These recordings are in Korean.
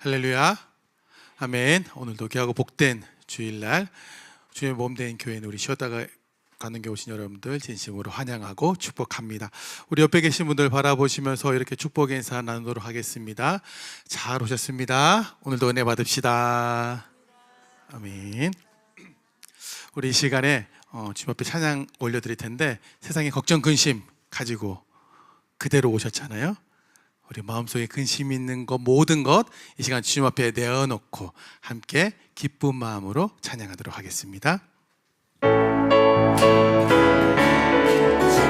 할렐루야, 아멘. 오늘도 귀하고 복된 주일날 주의 몸된 교회는 우리 쉬었다가 가는 게 오신 여러분들 진심으로 환영하고 축복합니다. 우리 옆에 계신 분들 바라보시면서 이렇게 축복의 인사 나누도록 하겠습니다. 잘 오셨습니다. 오늘도 은혜 받읍시다. 아멘. 우리 이 시간에 주님 앞에 찬양 올려드릴 텐데, 세상에 걱정 근심 가지고 그대로 오셨잖아요. 우리 마음속에 근심 있는 것, 모든 것 이 시간 주님 앞에 내어놓고 함께 기쁜 마음으로 찬양하도록 하겠습니다.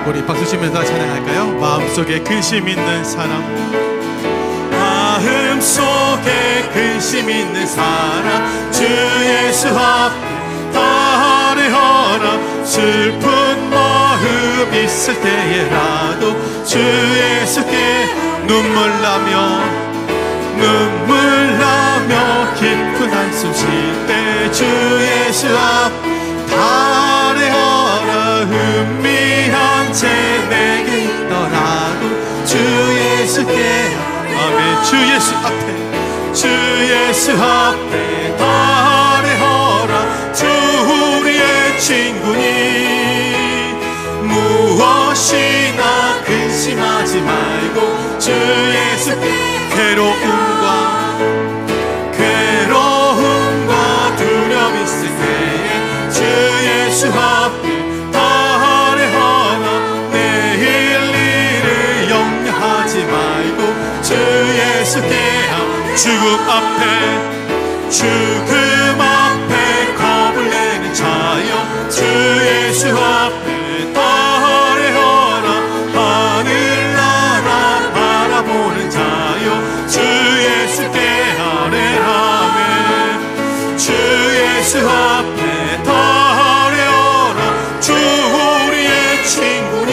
우리 박수 치면서 찬양할까요? 마음속에 근심 있는 사람, 마음속에 근심 있는 사람, 주 예수 앞에 다 아뢰어라. 슬픈 마음 있을 때에라도 주 예수께 눈물 나며 깊은 한숨 쉴 때 주 예수 앞 다 아뢰어라. 은밀한 채 내게 있더라도 주 예수께 아멘. 주 예수 앞에 다 아뢰어라. 주 우리의 친구니 무엇이나 근심하지 말고 주 예수께 괴로움과 두려움 있을 때에 주 예수 앞에 다 아뢰어라. 내일 일을 염려하지 말고 주 예수께 죽음 앞에 겁을 내는 자여 주 예수 앞에 다 아뢰어라. 하늘나라 바라보는 자여 주 예수께 아뢰라멘. 주 예수 앞에 다 아뢰어라. 주 우리의 친구니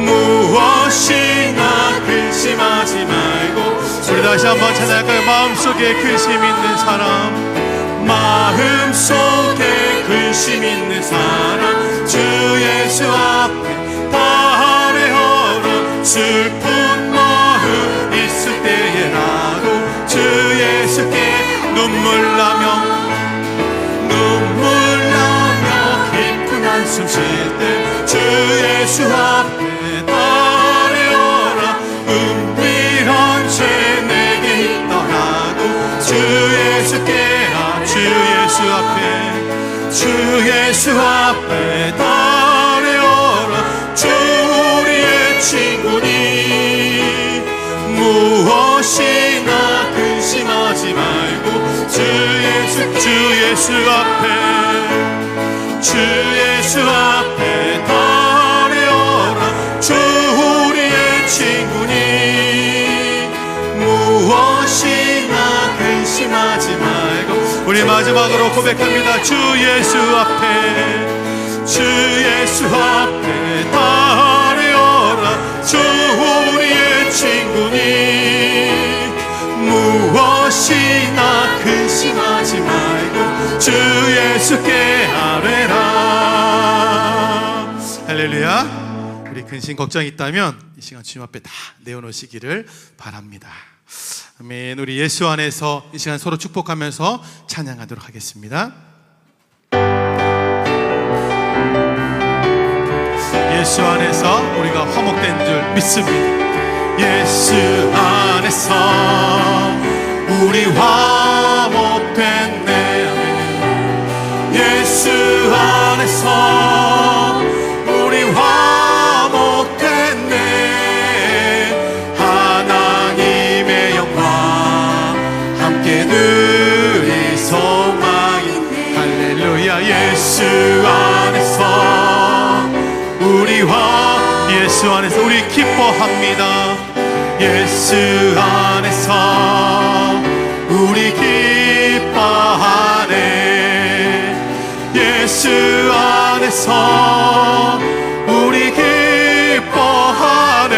무엇이나 근심하지 말고. 우리 다시 한번 찬양할까요? 마음속에 근심 있는 사람, 마음속에 근심 있는 사람, 주 예수 앞에 다 아뢰어라. 슬픈 마음 있을 때에라도 주 예수께 눈물 나며 깊은 한숨 쉴 때 주 예수 앞에 다 아뢰어라. 은밀한 채 내게 있더라도 주 예수 앞에 다 아뢰어라. 주 우리의 친구니 무엇이나 근심하지 말고 주 예수 앞에 다 아뢰어라. 주 우리의 친구니 무엇이나 근심하지 말고. 우리 마지막으로 고백합니다. 주 예수 앞에 다 아뢰어라. 주 우리의 친구니 무엇이나 근심하지 말고 주 예수께 아뢰라. 할렐루야. 우리 근심 걱정이 있다면 이 시간 주님 앞에 다 내어놓으시기를 바랍니다. 아멘. 우리 예수 안에서 이 시간 서로 축복하면서 찬양하도록 하겠습니다. 예수 안에서 우리가 화목된 줄 믿습니다. 예수 안에서 우리 화목됐네. 예수 안에서 우리 화목됐네. 하나님의 영광 함께 누릴 소망이. 할렐루야. 예수 안에서 예수 안에서 우리 기뻐합니다. 예수 안에서 우리 기뻐하네. 예수 안에서 우리 기뻐하네.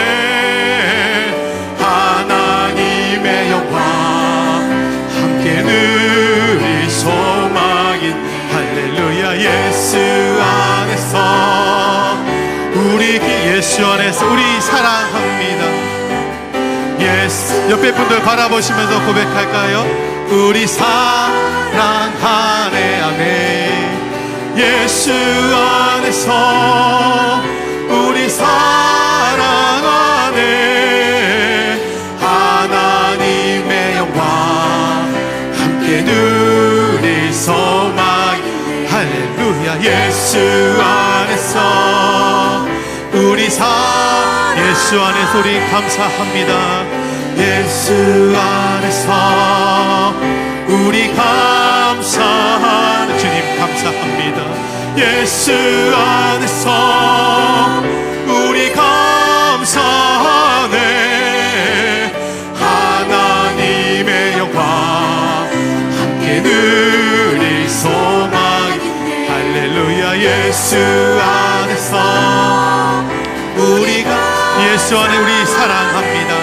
하나님의 영광 함께 누릴 소망인. 할렐루야. 예수 안에서 우리 예수 안에서 우리 사랑합니다. 예수. 옆에 분들 바라보시면서 고백할까요? 우리 사랑하네. 아멘. 예수 안에서 우리 사랑하네. 하나님의 영광 함께 누릴 소망. 할렐루야. 예수 안에서 우리 예수 안에서 우리 감사합니다. 예수 안에서 우리 감사하는 주님 감사합니다. 예수 안에서 우리 감사하네. 하나님의 영광 함께 누릴 소망. 할렐루야. 예수 안에서 우리가 예수 안에 우리 사랑합니다.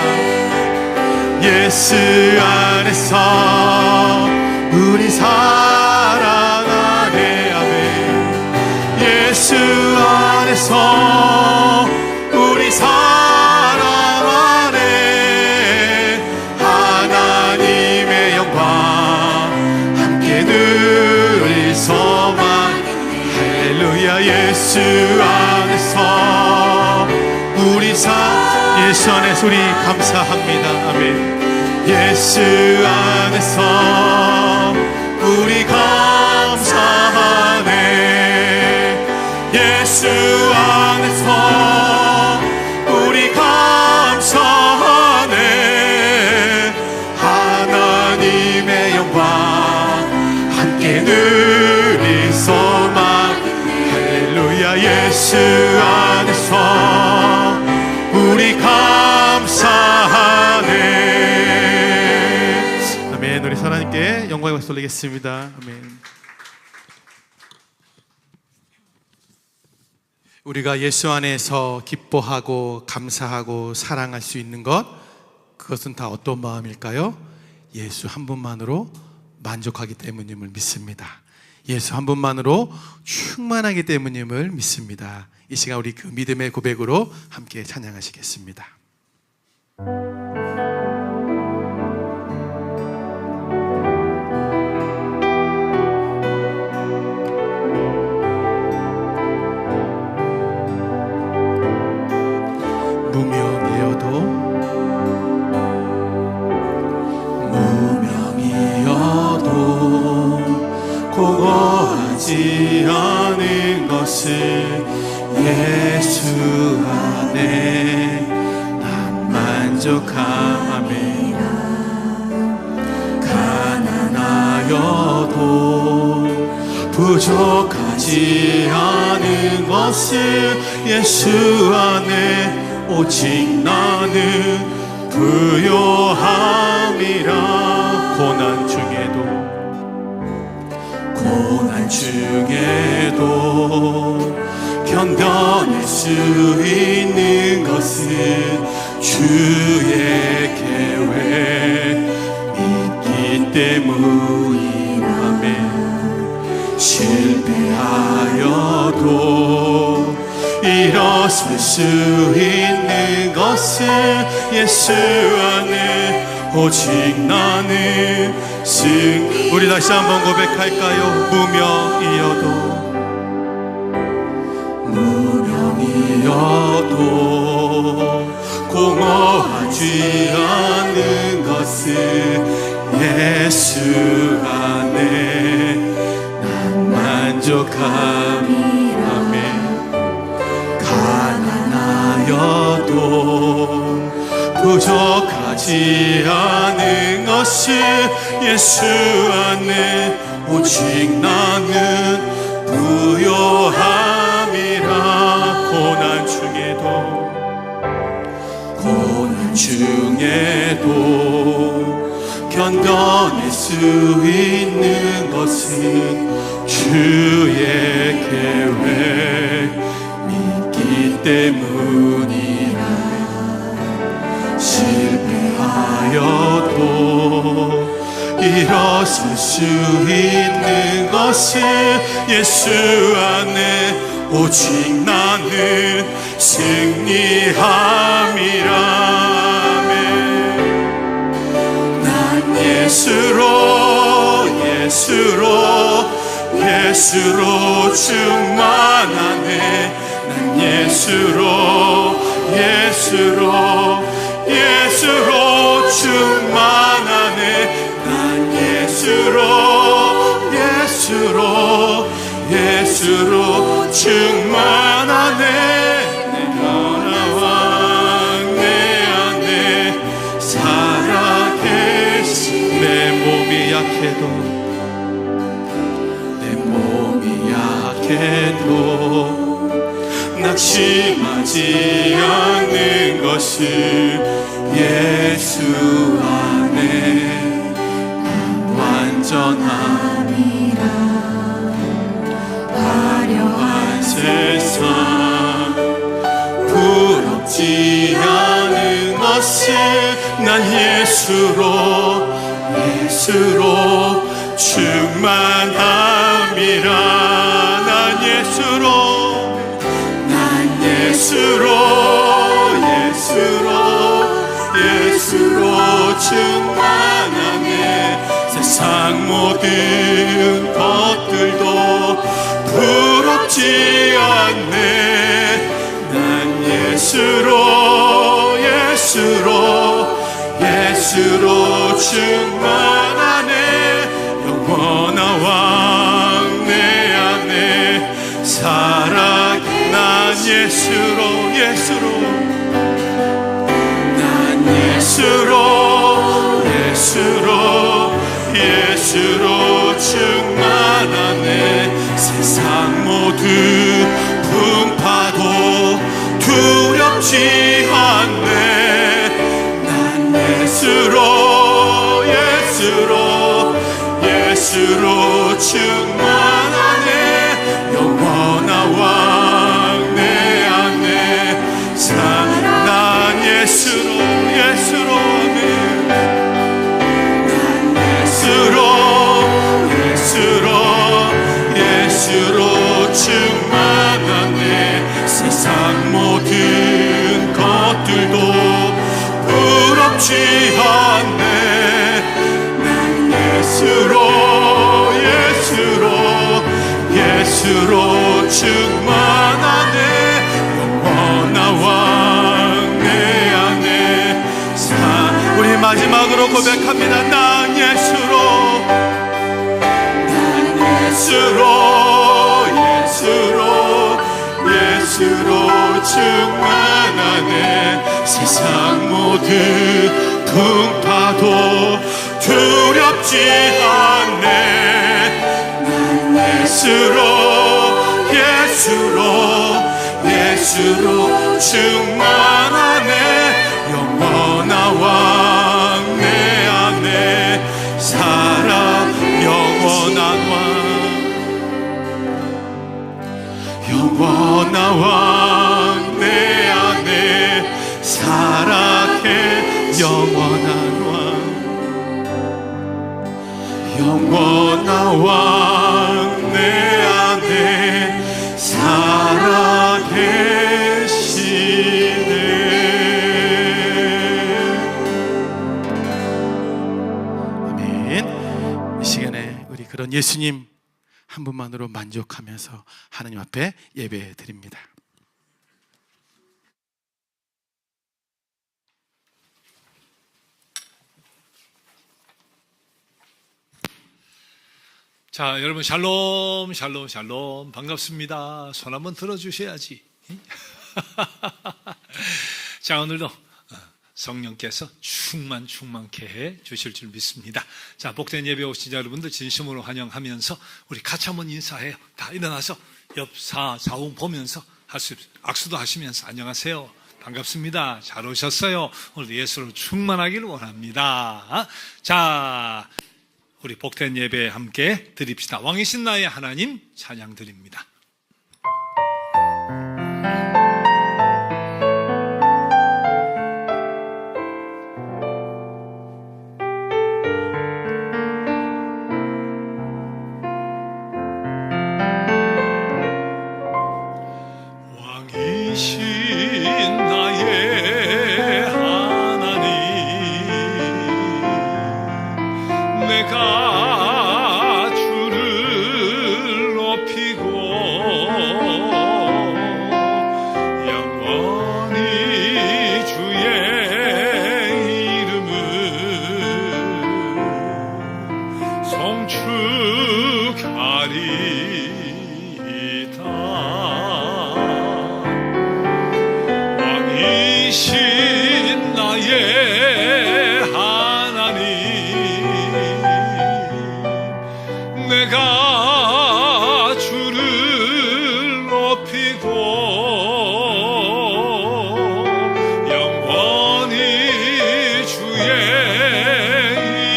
예수 안에서 우리 사랑하네. 아멘. 예수 안에서 우리 사랑하네. 하나님의 영광 함께 누릴 소망. 할렐루야. 예수 안에서 우리 예수 안에서 우리 감사합니다. 아멘. 예수 안에서 우리 감사하네. 예수 안에서 우리 감사하네. 하나님의 영광 함께 누릴 소망. 할렐루야. 예수 안에서 우리 감사하네. 아멘. 우리 하나님께 영광의 박수 올리겠습니다. 아멘. 우리가 예수 안에서 기뻐하고 감사하고 사랑할 수 있는 것, 그것은 다 어떤 마음일까요? 예수 한 분만으로 만족하기 때문임을 믿습니다. 예수 한 분만으로 충만하기 때문임을 믿습니다. 이 시간 우리 그 믿음의 고백으로 함께 찬양하시겠습니다. 무명이어도 공허하지 않은 것을 예수 안에 난 만족함에 가난하여도 부족하지 않은 것을 예수 안에 오직 나는 부요함이라. 고난 중에도 견뎌낼 수 있는 것은 주의 계획 있기 때문이라면 실패하여도 일어설 수 있는 것은 예수 안에 오직 나는 우리 다시 한번 고백할까요? 무명이어도 공허하지 않은 것은 예수 안에 난 만족함이라며 가난하여도 부족하지 않은 것은 예수 안에 오직 나는 부요함이라. 고난 중에도 견뎌낼 수 있는 것은 주의 계획 믿기 때문이라. 실패하여도 일어설 수 있는 것은 예수 안에 오직 나는 승리함이라며. 예수로 충만하네. 난 예수로 충만하네. 난 예수로 충만하네. 내 변화왕 내 안에 살아계신. 내 몸이 약해도 낙심하지 않는 것이 예수 안에 완전함이라. 화려한 세상 부럽지 않은 것이 난 예수로 충만함이라. 예수로 충만하네. 세상 모든 것들도 부럽지 않네. 난 예수로 충만하네. 영원한 왕 내 안에 살아. 난 예수로 충만하네. 세상 모든 풍파도 두렵지 않네. 난 예수로 충만하네. 영원한 왕 내 안에 살아. 난 예수로 충만하네. 세상 모든 것들도 부럽지 않네. 난 예수로 충만하네. 영원한 왕 내 안에 우리 마지막으로 고백합니다. 난 예수로 충만하네. 세상 모든 풍파도 두렵지 않네. 난 예수로 충만하네. 영원한 왕 내 안에 살아. 영원한 왕 내 안에 살아계. 영원한 왕 내 안에 살아계시네. 아멘. 이 시간에 우리 그런 예수님 한 분만으로 만족하면서 하나님 앞에 예배 드립니다. 자, 여러분 샬롬 반갑습니다. 손 한번 들어주셔야지. 자, 오늘도 성령께서 충만케 해 주실 줄 믿습니다. 자, 복된 예배 오신 여러분들 진심으로 환영하면서 우리 같이 한번 인사해요. 다 일어나서 옆 좌우 보면서 악수도 하시면서 안녕하세요, 반갑습니다, 잘 오셨어요. 오늘 예수로 충만하기를 원합니다. 자, 우리 복된 예배 함께 드립시다. 왕이신 나의 하나님 찬양 드립니다. 내가 주를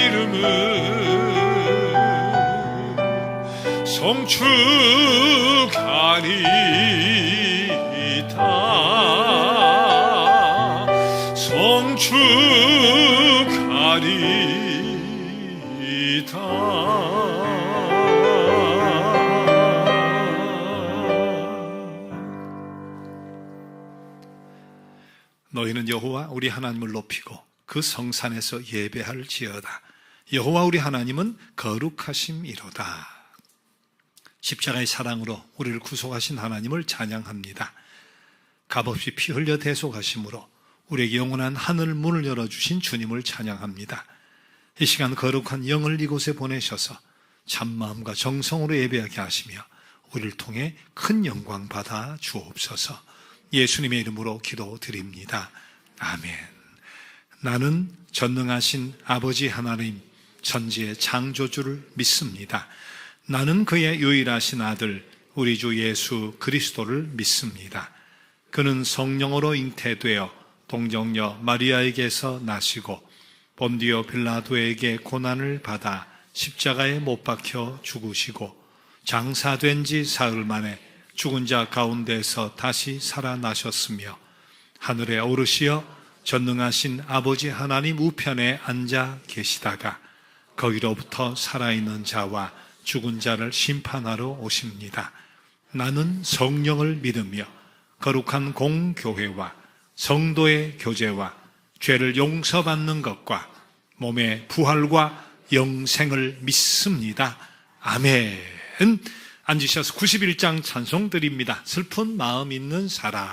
이름은 송축하리이다. 너희는 여호와 우리 하나님을 높이고 그 성산에서 예배할지어다. 여호와 우리 하나님은 거룩하심이로다. 십자가의 사랑으로 우리를 구속하신 하나님을 찬양합니다. 값없이 피 흘려 대속하심으로 우리에게 영원한 하늘 문을 열어주신 주님을 찬양합니다. 이 시간 거룩한 영을 이곳에 보내셔서 참마음과 정성으로 예배하게 하시며 우리를 통해 큰 영광 받아 주옵소서. 예수님의 이름으로 기도드립니다. 아멘. 나는 전능하신 아버지 하나님 천지의 창조주를 믿습니다. 나는 그의 유일하신 아들 우리 주 예수 그리스도를 믿습니다. 그는 성령으로 잉태되어 동정녀 마리아에게서 나시고 본디오 빌라도에게 고난을 받아 십자가에 못 박혀 죽으시고 장사된 지 사흘 만에 죽은 자 가운데서 다시 살아나셨으며 하늘에 오르시어 전능하신 아버지 하나님 우편에 앉아 계시다가 거기로부터 살아있는 자와 죽은 자를 심판하러 오십니다. 나는 성령을 믿으며 거룩한 공교회와 성도의 교제와 죄를 용서받는 것과 몸의 부활과 영생을 믿습니다. 아멘. 앉으셔서 91장 찬송 드립니다. 슬픈 마음 있는 사람.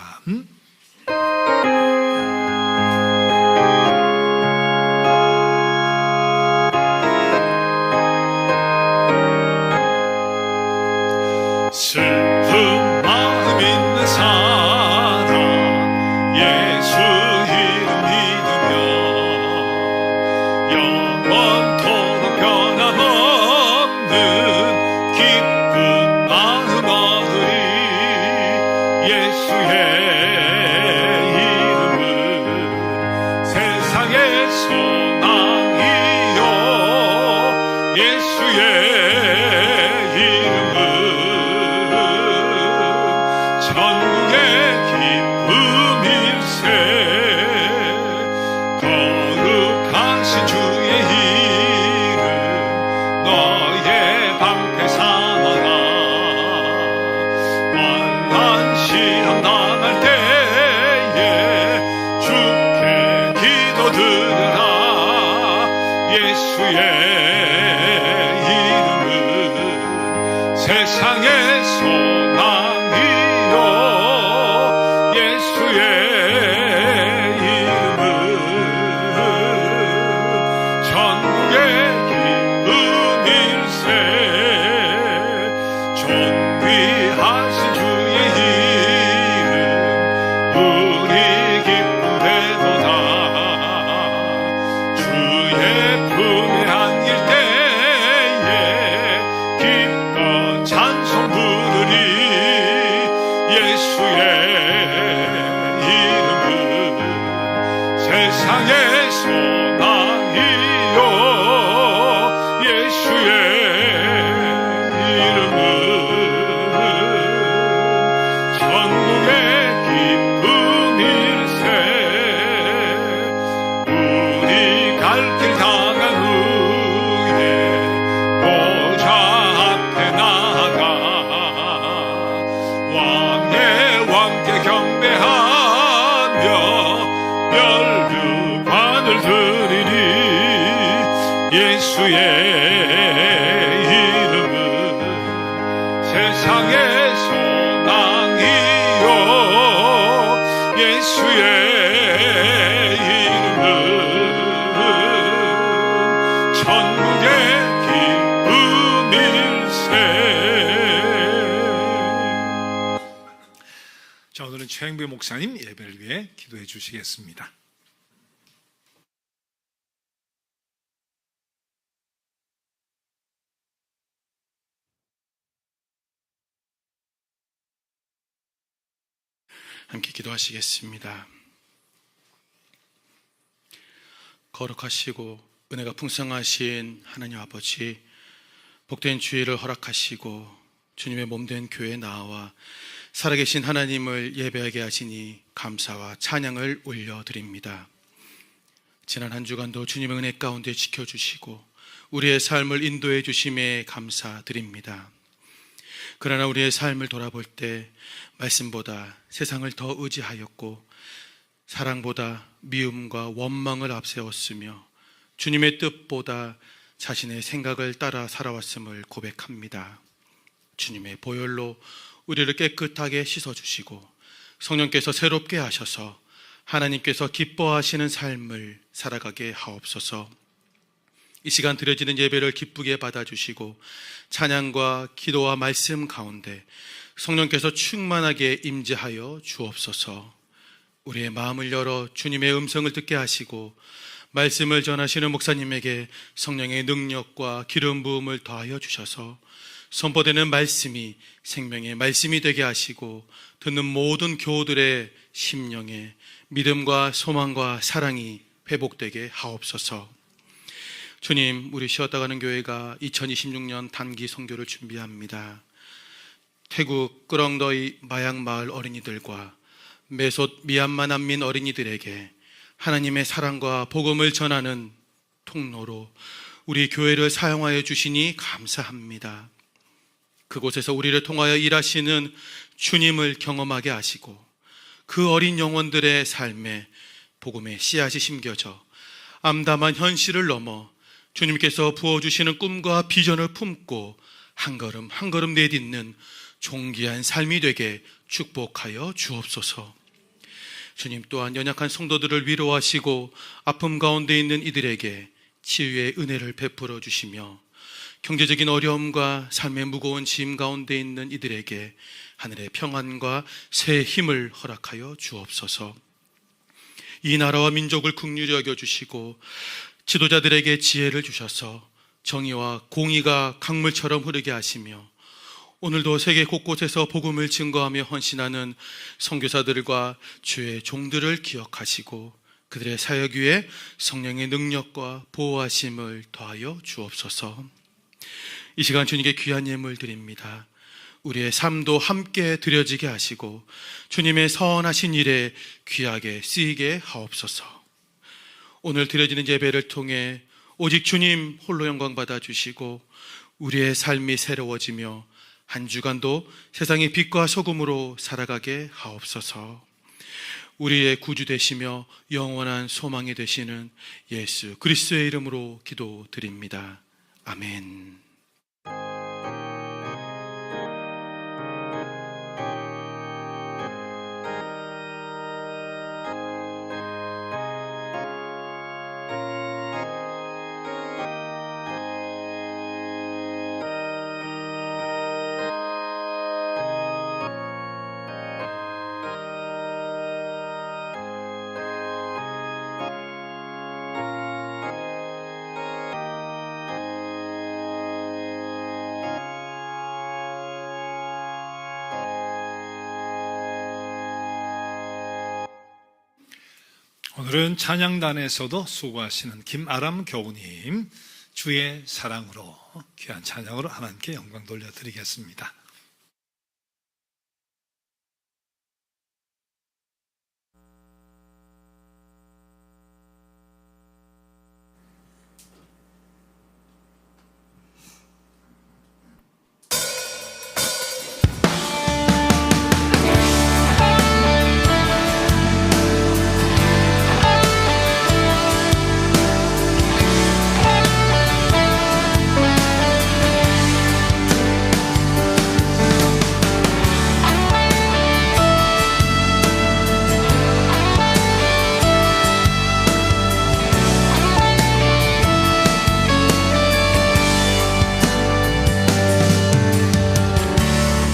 슬픈 마음 있는 사람 예수 이름 믿으며 영원토록 변함없는 기쁜 마음 얻으리. 예수의 이름은 세상의 소망이요 예수의 이름은 천국의 기쁨일세. 거룩하신 주의 이름 너의 방패 삼아라. 환난 시험 당할 때에 주께 기도드려라. 예수의 이름은 세상의 소망이요 예수의 이름은 천국의 기쁨일세. 존귀하신 주의 이름 우리 기쁨 되도다. 주의 품에 안길 때에 기뻐 찬송 부르리. 예수의 이름은 세상의 소망이요 예수의 이름은 천국의 기쁨일세. 우리 갈 길 당한 후에 보좌 앞에 나아가 왕의 왕께 경배하며 멸류관을 드리니. 예수의 이름은 세상의 소망이요 예수의 이름은 천국의 기쁨일세. 자, 오늘은 최행배 목사님 예배를 위해 기도해 주시겠습니다. 함께 기도하시겠습니다. 거룩하시고 은혜가 풍성하신 하나님 아버지, 복된 주일을 허락하시고 주님의 몸된 교회에 나와 살아계신 하나님을 예배하게 하시니 감사와 찬양을 올려드립니다. 지난 한 주간도 주님의 은혜 가운데 지켜주시고 우리의 삶을 인도해 주심에 감사드립니다. 그러나 우리의 삶을 돌아볼 때 말씀보다 세상을 더 의지하였고 사랑보다 미움과 원망을 앞세웠으며 주님의 뜻보다 자신의 생각을 따라 살아왔음을 고백합니다. 주님의 보혈로 우리를 깨끗하게 씻어주시고 성령께서 새롭게 하셔서 하나님께서 기뻐하시는 삶을 살아가게 하옵소서. 이 시간 드려지는 예배를 기쁘게 받아주시고 찬양과 기도와 말씀 가운데 성령께서 충만하게 임재하여 주옵소서. 우리의 마음을 열어 주님의 음성을 듣게 하시고 말씀을 전하시는 목사님에게 성령의 능력과 기름 부음을 더하여 주셔서 선포되는 말씀이 생명의 말씀이 되게 하시고 듣는 모든 교우들의 심령에 믿음과 소망과 사랑이 회복되게 하옵소서. 주님, 우리 쉬었다 가는 교회가 2026년 단기 선교를 준비합니다. 태국 끄렁더이 마약마을 어린이들과 메솥 미얀마 난민 어린이들에게 하나님의 사랑과 복음을 전하는 통로로 우리 교회를 사용하여 주시니 감사합니다. 그곳에서 우리를 통하여 일하시는 주님을 경험하게 하시고 그 어린 영혼들의 삶에 복음의 씨앗이 심겨져 암담한 현실을 넘어 주님께서 부어주시는 꿈과 비전을 품고 한 걸음 한 걸음 내딛는 존귀한 삶이 되게 축복하여 주옵소서. 주님 또한 연약한 성도들을 위로하시고 아픔 가운데 있는 이들에게 치유의 은혜를 베풀어 주시며 경제적인 어려움과 삶의 무거운 짐 가운데 있는 이들에게 하늘의 평안과 새 힘을 허락하여 주옵소서. 이 나라와 민족을 긍휼히 여겨주시고 지도자들에게 지혜를 주셔서 정의와 공의가 강물처럼 흐르게 하시며 오늘도 세계 곳곳에서 복음을 증거하며 헌신하는 선교사들과 주의 종들을 기억하시고 그들의 사역 위에 성령의 능력과 보호하심을 더하여 주옵소서. 이 시간 주님께 귀한 예물 드립니다. 우리의 삶도 함께 드려지게 하시고 주님의 선하신 일에 귀하게 쓰이게 하옵소서. 오늘 드려지는 예배를 통해 오직 주님 홀로 영광 받아주시고 우리의 삶이 새로워지며 한 주간도 세상의 빛과 소금으로 살아가게 하옵소서. 우리의 구주 되시며 영원한 소망이 되시는 예수 그리스도의 이름으로 기도드립니다. 아멘. 오늘은 찬양단에서도 수고하시는 김아람 교우님 주의 사랑으로 귀한 찬양으로 하나님께 영광 돌려드리겠습니다.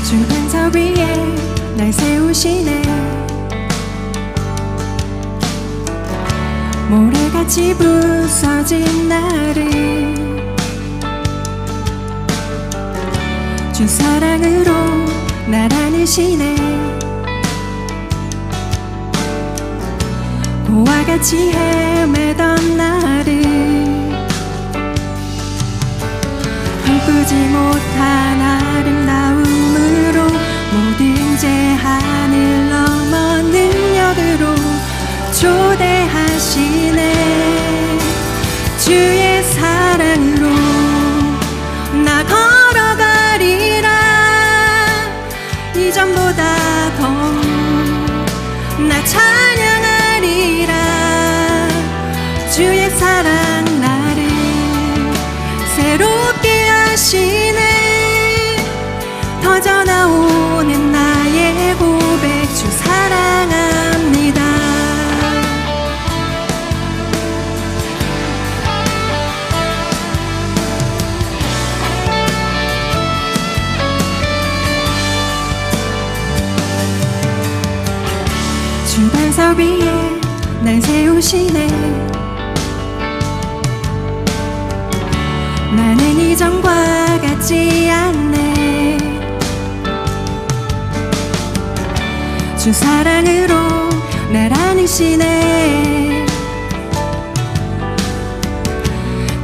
주변서 위에 날 세우시네. 모래같이 부서진 나를 주 사랑으로 날 안으시네. 고와 같은 같이 헤매던 나를 꿈꾸지 못한 아름다움으로 모든 제한을 넘어 능력으로 초대하시네. 주의 사랑으로 나 걸어가리라. 이전보다 더욱 나 찬양하리라. 주의 사랑 나를 새롭게 하시네. 터져나오는 나의 고백, 주 사랑합니다. 주 반석 위에 날 세우시네. 나는 이전과 같지 않네. 주 사랑으로 날 안으시네.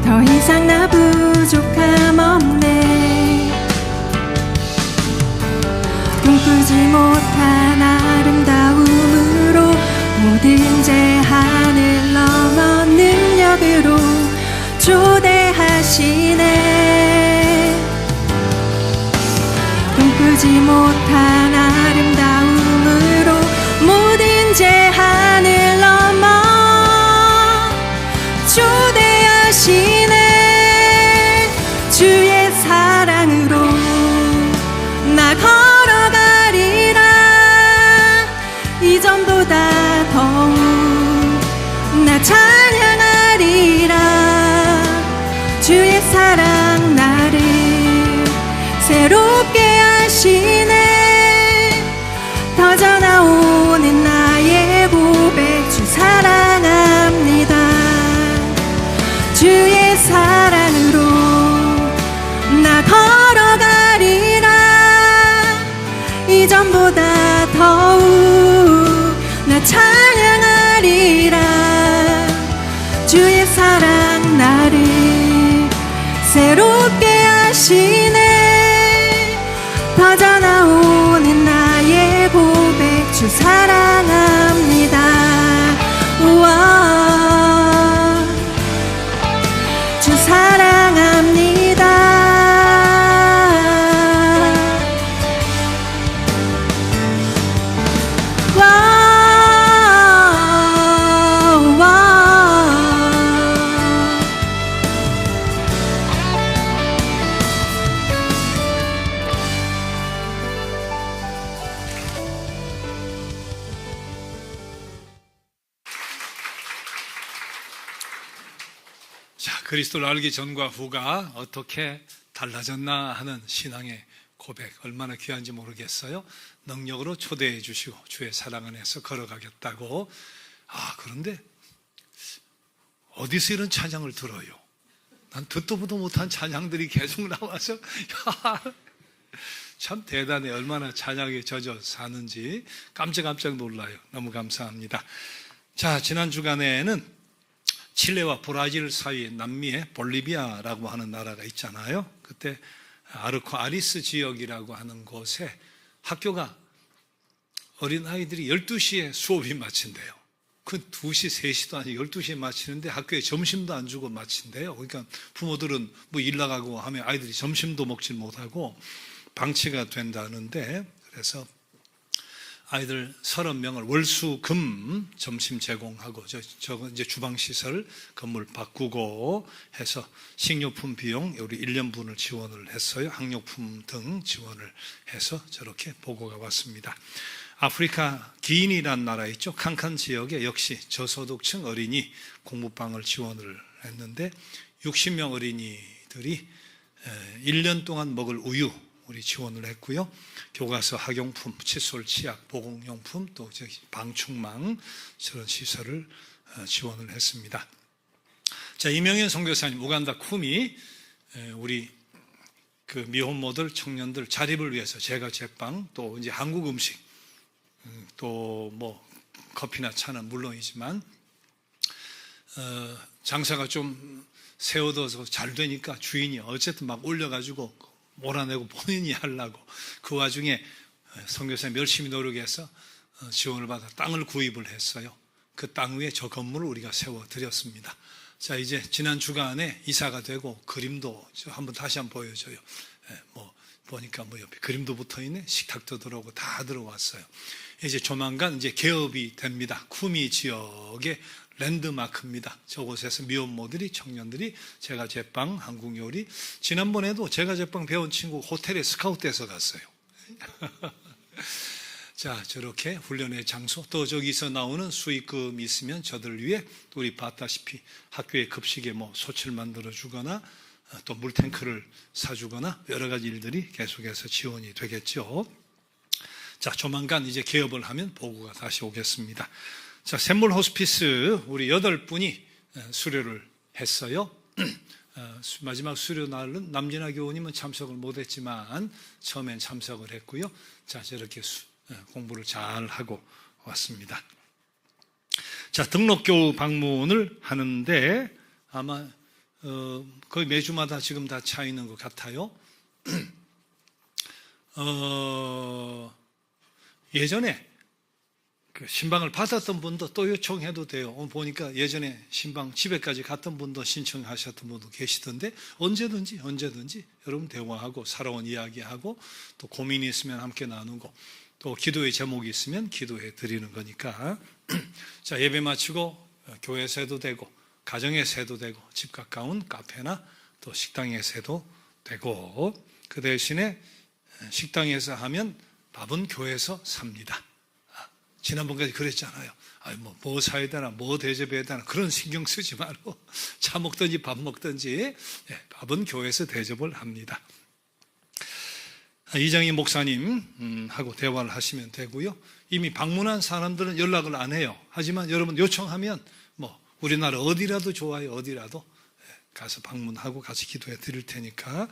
더 이상 나 부족함 없네. 꿈꾸지 못한 아름다움으로 모든 제한을 넘어 능력으로 초대하시네. 꿈꾸지 못한 아름다움으로 모든 제한을 넘어 초대하시네. 주의 사랑으로 나 걸어가리라. 이전보다 더욱 나 찬양하리라. 주의 사랑 나를 새롭게 하시네. 터져나오는 나의 고백, 주 사랑합니다. 주의 사랑으로 나 걸어가리라. 이전보다 더욱 나 찬양하리라. 주의 사랑 나를 새롭게 하시네. 터져나오는 나의 고백, 주 사랑합니다. 우와, 주 사랑합니다. 자, 그리스도를 알기 전과 후가 어떻게 달라졌나 하는 신앙의 고백, 얼마나 귀한지 모르겠어요. 능력으로 초대해 주시고 주의 사랑 안에서 걸어가겠다고. 그런데 어디서 이런 찬양을 들어요? 난 듣도 보도 못한 찬양들이 계속 나와서 참 대단해. 얼마나 찬양에 젖어 사는지 깜짝깜짝 놀라요. 너무 감사합니다. 자, 지난 주간에는 칠레와 브라질 사이에 남미에 볼리비아라고 하는 나라가 있잖아요. 그때 아르코 아리스 지역이라고 하는 곳에 학교가 어린아이들이 12시에 수업이 마친대요. 그 2시, 3시도 아니고 12시에 마치는데 학교에 점심도 안 주고 마친대요. 그러니까 부모들은 뭐 일 나가고 하면 아이들이 점심도 먹지 못하고 방치가 된다는데, 그래서 아이들 30명을 월수금 점심 제공하고 저거 이제 주방시설 건물 바꾸고 해서 식료품 비용 우리 1년분을 지원을 했어요. 학용품 등 지원을 해서 저렇게 보고가 왔습니다. 아프리카 기인이라는 나라 있죠. 칸칸 지역에 역시 저소득층 어린이 공부방을 지원을 했는데 60명 어린이들이 1년 동안 먹을 우유 우리 지원을 했고요. 교과서, 학용품, 칫솔, 치약, 보건용품, 또 방충망 저런 시설을 지원을 했습니다. 자, 이명현 선교사님, 우간다 쿠미 우리 그 미혼모들, 청년들 자립을 위해서 제가 제빵, 또 이제 한국 음식, 또 뭐 커피나 차는 물론이지만 장사가 좀 세워둬서 잘 되니까 주인이 어쨌든 막 올려가지고 몰아내고 본인이 하려고 그 와중에 선교사님 열심히 노력해서 지원을 받아 땅을 구입을 했어요. 그 땅 위에 저 건물을 우리가 세워드렸습니다. 자, 이제 지난 주간에 이사가 되고 그림도 다시 한번 보여줘요. 보니까 옆에 그림도 붙어 있네. 식탁도 들어오고 다 들어왔어요. 이제 조만간 이제 개업이 됩니다. 쿠미 지역의 랜드마크입니다. 저곳에서 미혼모들이, 청년들이 제가 제빵, 한국 요리. 지난번에도 제가 제빵 배운 친구 호텔에 스카우트해서 갔어요. 자, 저렇게 훈련의 장소, 또 저기서 나오는 수익금이 있으면 저들 위해 우리 봤다시피 학교의 급식에 소치를 만들어 주거나 또 물탱크를 사주거나 여러 가지 일들이 계속해서 지원이 되겠죠. 자, 조만간 이제 개업을 하면 보고가 다시 오겠습니다. 자, 샘물 호스피스 우리 8분이 수료를 했어요. 마지막 수료 날은 남진아 교우님은 참석을 못했지만 처음엔 참석을 했고요. 자, 저렇게 공부를 잘 하고 왔습니다. 자, 등록교우 방문을 하는데 아마 거의 매주마다 지금 다 차 있는 것 같아요. 예전에 그 신방을 받았던 분도 또 요청해도 돼요. 보니까 예전에 신방 집에까지 갔던 분도 신청하셨던 분도 계시던데 언제든지 여러분 대화하고 살아온 이야기하고 또 고민이 있으면 함께 나누고 또 기도의 제목이 있으면 기도해 드리는 거니까 자, 예배 마치고 교회에서 해도 되고 가정에서 해도 되고 집 가까운 카페나 또 식당에서 해도 되고 그 대신에 식당에서 하면 밥은 교회에서 삽니다. 지난번까지 그랬잖아요. 뭐 사야 되나 뭐 대접해야 되나 그런 신경 쓰지 말고 차 먹든지 밥 먹든지 밥은 교회에서 대접을 합니다. 이장희 목사님 하고 대화를 하시면 되고요. 이미 방문한 사람들은 연락을 안 해요. 하지만 여러분 요청하면 우리나라 어디라도 좋아요. 어디라도 가서 방문하고 같이 기도해 드릴 테니까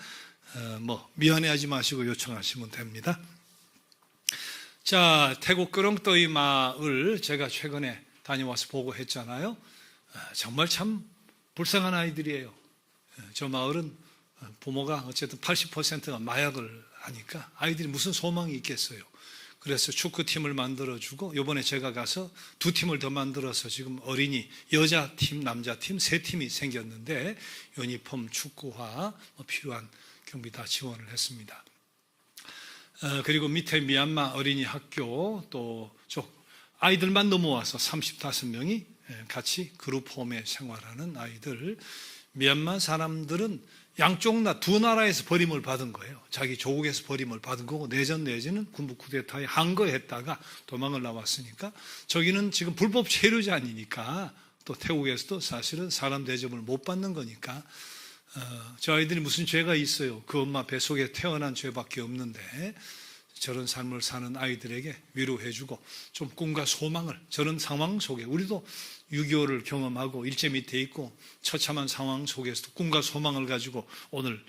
미안해하지 마시고 요청하시면 됩니다. 자, 태국 끄렁떠이 마을 제가 최근에 다녀와서 보고 했잖아요. 정말 참 불쌍한 아이들이에요. 저 마을은 부모가 어쨌든 80%가 마약을 하니까 아이들이 무슨 소망이 있겠어요. 그래서 축구팀을 만들어주고 이번에 제가 가서 2팀을 더 만들어서 지금 어린이 여자팀, 남자팀 3팀이 생겼는데 유니폼, 축구화 필요한 경비 다 지원을 했습니다. 그리고 밑에 미얀마 어린이 학교 또 아이들만 넘어와서 35명이 같이 그룹 홈에 생활하는 아이들. 미얀마 사람들은 양쪽 두 나라에서 버림을 받은 거예요. 자기 조국에서 버림을 받은 거고 내지는 군부 쿠데타에 항거했다가 도망을 나왔으니까 저기는 지금 불법 체류자니까 또 태국에서도 사실은 사람 대접을 못 받는 거니까 저 아이들이 무슨 죄가 있어요. 그 엄마 뱃속에 태어난 죄밖에 없는데 저런 삶을 사는 아이들에게 위로해주고 좀 꿈과 소망을 저런 상황 속에 우리도 6.25를 경험하고 일제 밑에 있고 처참한 상황 속에서도 꿈과 소망을 가지고 오늘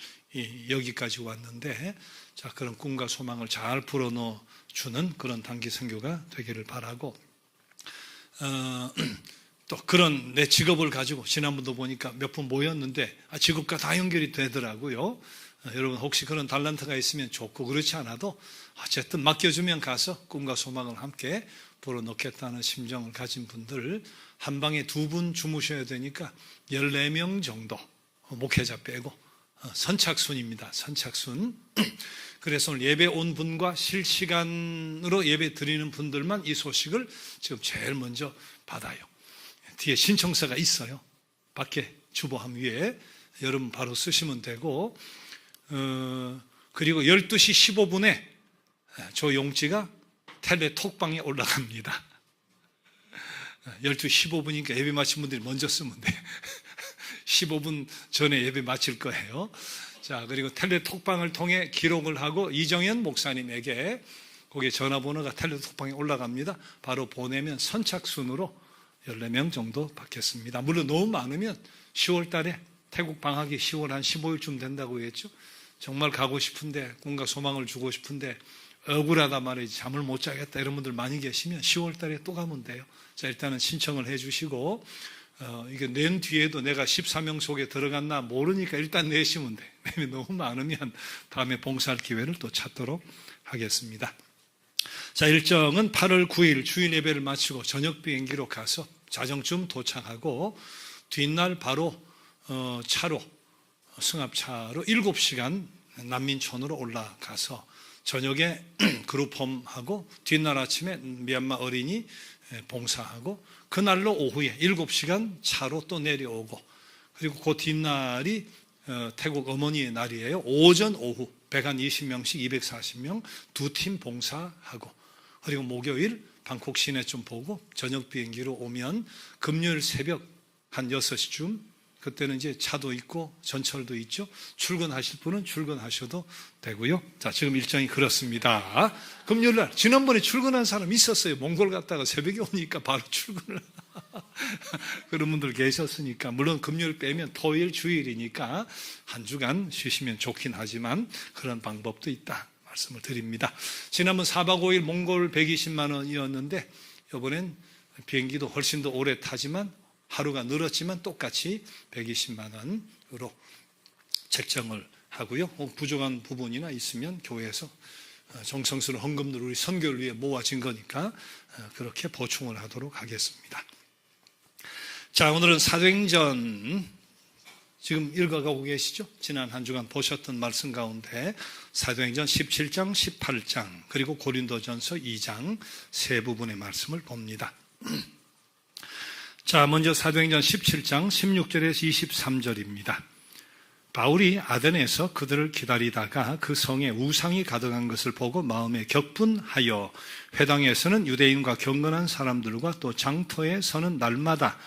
여기까지 왔는데 자, 그런 꿈과 소망을 잘 불어넣어주는 그런 단기 선교가 되기를 바라고 또 그런 내 직업을 가지고 지난번도 보니까 몇 분 모였는데 직업과 다 연결이 되더라고요. 여러분 혹시 그런 달란트가 있으면 좋고 그렇지 않아도 어쨌든 맡겨주면 가서 꿈과 소망을 함께 불어넣겠다는 심정을 가진 분들 한 방에 2분 주무셔야 되니까 14명 정도 목회자 빼고 선착순입니다. 선착순. 그래서 오늘 예배 온 분과 실시간으로 예배 드리는 분들만 이 소식을 지금 제일 먼저 받아요. 뒤에 신청서가 있어요. 밖에 주보함 위에 여러분 바로 쓰시면 되고 그리고 12시 15분에 저 용지가 텔레톡방에 올라갑니다. 12시 15분이니까 예배 마친 분들이 먼저 쓰면 돼. 15분 전에 예배 마칠 거예요. 자, 그리고 텔레톡방을 통해 기록을 하고 이정현 목사님에게 거기에 전화번호가 텔레톡방에 올라갑니다. 바로 보내면 선착순으로 14명 정도 받겠습니다. 물론 너무 많으면 10월 달에 태국 방학이 10월 한 15일쯤 된다고 했죠. 정말 가고 싶은데 꿈과 소망을 주고 싶은데 억울하다 말이지 잠을 못 자겠다 이런 분들 많이 계시면 10월 달에 또 가면 돼요. 자, 일단은 신청을 해 주시고 이게 낸 뒤에도 내가 14명 속에 들어갔나 모르니까 일단 내시면 돼. 내면 너무 많으면 다음에 봉사할 기회를 또 찾도록 하겠습니다. 자, 일정은 8월 9일 주일 예배를 마치고 저녁 비행기로 가서 자정쯤 도착하고 뒷날 바로 차로 승합차로 7시간 난민촌으로 올라가서 저녁에 그룹홈하고 뒷날 아침에 미얀마 어린이 봉사하고 그날로 오후에 7시간 차로 또 내려오고 그리고 그 뒷날이 태국 어머니의 날이에요. 오전 오후 120명씩 240명 두 팀 봉사하고 그리고 목요일 방콕 시내 좀 보고 저녁 비행기로 오면 금요일 새벽 한 6시쯤 그때는 이제 차도 있고 전철도 있죠. 출근하실 분은 출근하셔도 되고요. 자, 지금 일정이 그렇습니다. 금요일 날 지난번에 출근한 사람 있었어요. 몽골 갔다가 새벽에 오니까 바로 출근을 그런 분들 계셨으니까 물론 금요일 빼면 토요일 주일이니까 한 주간 쉬시면 좋긴 하지만 그런 방법도 있다 말씀을 드립니다. 지난번 4박 5일 몽골 120만 원이었는데 이번엔 비행기도 훨씬 더 오래 타지만 하루가 늘었지만 똑같이 120만 원으로 책정을 하고요. 부족한 부분이나 있으면 교회에서 정성스러운 헌금들을 우리 선교를 위해 모아진 거니까 그렇게 보충을 하도록 하겠습니다. 자, 오늘은 사도행전 지금 읽어가고 계시죠? 지난 한 주간 보셨던 말씀 가운데 사도행전 17장, 18장 그리고 고린도전서 2장 세 부분의 말씀을 봅니다. 자, 먼저 사도행전 17장 16절에서 23절입니다. 바울이 아덴에서 그들을 기다리다가 그 성에 우상이 가득한 것을 보고 마음에 격분하여 회당에서는 유대인과 경건한 사람들과 또 장터에서는 날마다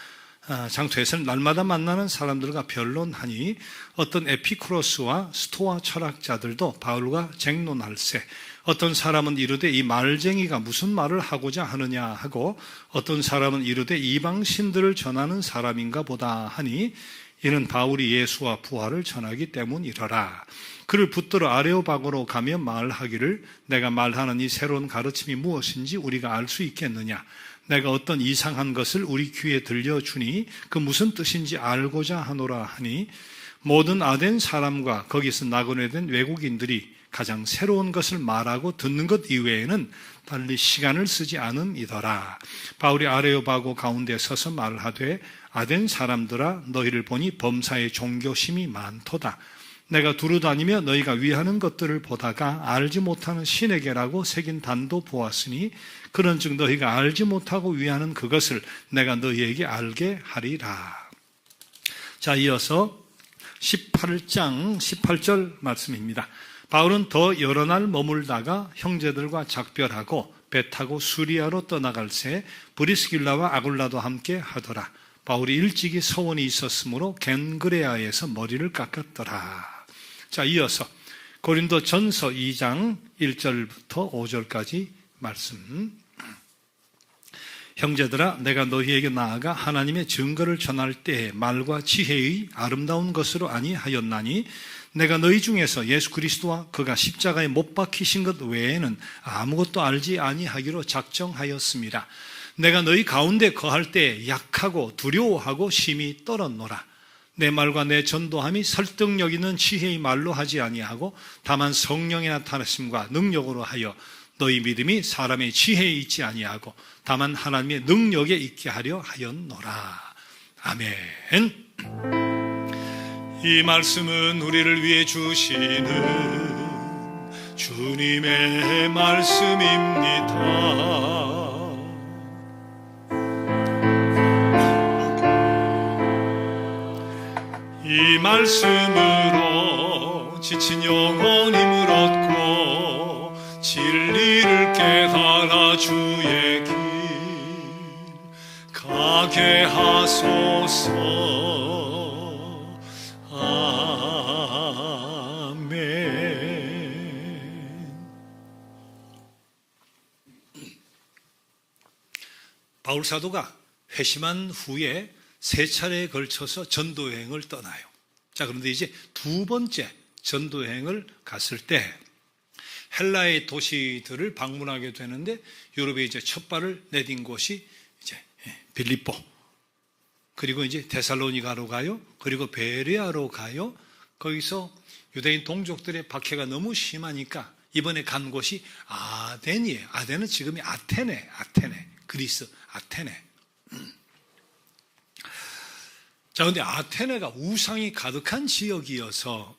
만나는 사람들과 변론하니 어떤 에피쿠로스와 스토아 철학자들도 바울과 쟁론할세 어떤 사람은 이르되 이 말쟁이가 무슨 말을 하고자 하느냐 하고 어떤 사람은 이르되 이방신들을 전하는 사람인가 보다 하니 이는 바울이 예수와 부활을 전하기 때문이러라. 그를 붙들어 아레오바고로 가며 말하기를 내가 말하는 이 새로운 가르침이 무엇인지 우리가 알 수 있겠느냐. 내가 어떤 이상한 것을 우리 귀에 들려주니 그 무슨 뜻인지 알고자 하노라 하니 모든 아덴 사람과 거기서 나그네된 외국인들이 가장 새로운 것을 말하고 듣는 것 이외에는 달리 시간을 쓰지 않음이더라. 바울이 아레오바고 가운데 서서 말하되 아덴 사람들아 너희를 보니 범사에 종교심이 많도다. 내가 두루다니며 너희가 위하는 것들을 보다가 알지 못하는 신에게라고 새긴 단도 보았으니 그런즉 너희가 알지 못하고 위하는 그것을 내가 너희에게 알게 하리라. 자, 이어서 18장 18절 말씀입니다. 바울은 더 여러 날 머물다가 형제들과 작별하고 배 타고 수리아로 떠나갈새 브리스길라와 아굴라도 함께 하더라. 바울이 일찍이 서원이 있었으므로 겐그레아에서 머리를 깎았더라. 자, 이어서 고린도 전서 2장 1절부터 5절까지 말씀. 형제들아 내가 너희에게 나아가 하나님의 증거를 전할 때에 말과 지혜의 아름다운 것으로 아니하였나니 내가 너희 중에서 예수 그리스도와 그가 십자가에 못 박히신 것 외에는 아무것도 알지 아니하기로 작정하였습니다. 내가 너희 가운데 거할 때 약하고 두려워하고 심히 떨었노라. 내 말과 내 전도함이 설득력 있는 지혜의 말로 하지 아니하고 다만 성령의 나타나심과 능력으로 하여 너희 믿음이 사람의 지혜에 있지 아니하고 다만 하나님의 능력에 있게 하려 하였노라. 아멘. 이 말씀은 우리를 위해 주시는 주님의 말씀입니다. 이 말씀으로 지친 영혼 힘을 얻고 진리를 깨달아 주의 길 가게 하소서. 아멘. 바울 사도가 회심한 후에 세 차례에 걸쳐서 전도여행을 떠나요. 자, 그런데 이제 두 번째 전도여행을 갔을 때 헬라의 도시들을 방문하게 되는데 유럽에 이제 첫 발을 내딘 곳이 이제 빌립보. 그리고 이제 데살로니가로 가요. 그리고 베레아로 가요. 거기서 유대인 동족들의 박해가 너무 심하니까 이번에 간 곳이 아덴이에요. 아덴은 지금이 아테네, 그리스 아테네. 자, 근데 아테네가 우상이 가득한 지역이어서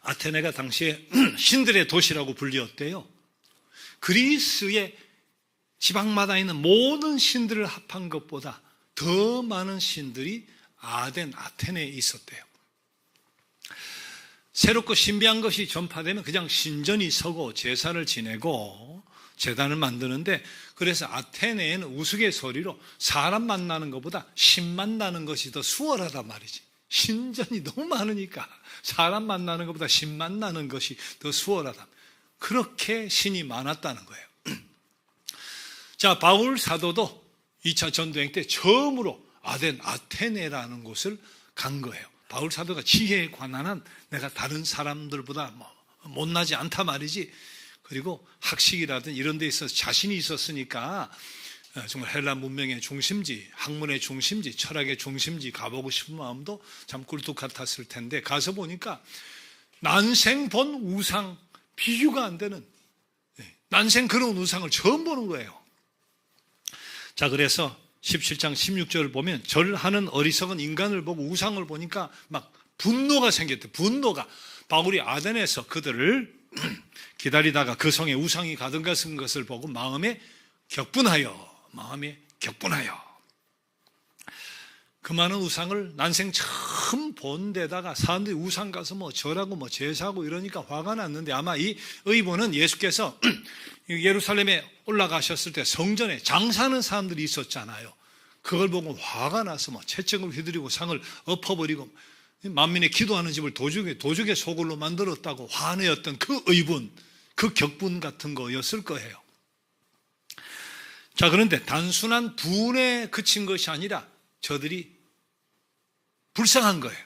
아테네가 당시에 신들의 도시라고 불리었대요. 그리스의 지방마다 있는 모든 신들을 합한 것보다 더 많은 신들이 아테네에 있었대요. 새롭고 신비한 것이 전파되면 그냥 신전이 서고 제사를 지내고 제단을 만드는데, 그래서 아테네에는 우스갯소리로 사람 만나는 것보다 신 만나는 것이 더 수월하단 말이지. 신전이 너무 많으니까 사람 만나는 것보다 신 만나는 것이 더 수월하다. 그렇게 신이 많았다는 거예요. 자, 바울 사도도 2차 전도행 때 처음으로 아테네라는 곳을 간 거예요. 바울 사도가 지혜에 관한 내가 다른 사람들보다 못나지 않다 말이지. 그리고 학식이라든 이런 데 있어서 자신이 있었으니까 정말 헬라 문명의 중심지, 학문의 중심지, 철학의 중심지 가보고 싶은 마음도 참 꿀뚝 같았을 텐데, 가서 보니까 난생 본 우상, 비교가 안 되는, 난생 그런 우상을 처음 보는 거예요. 자, 그래서 17장 16절을 보면 절하는 어리석은 인간을 보고 우상을 보니까 막 분노가 생겼대. 분노가. 바울이 아덴에서 그들을 기다리다가 그 성에 우상이 가득한 것을 보고 마음에 격분하여 그 많은 우상을 난생 처음 본 데다가 사람들이 우상 가서 절하고 제사하고 이러니까 화가 났는데, 아마 이 의본은 예수께서 예루살렘에 올라가셨을 때 성전에 장사하는 사람들이 있었잖아요. 그걸 보고 화가 나서 채찍을 휘두르고 상을 엎어버리고 만민의 기도하는 집을 도적의 소굴로 만들었다고 화내었던 그 의분, 그 격분 같은 거였을 거예요. 자, 그런데 단순한 분에 그친 것이 아니라 저들이 불쌍한 거예요.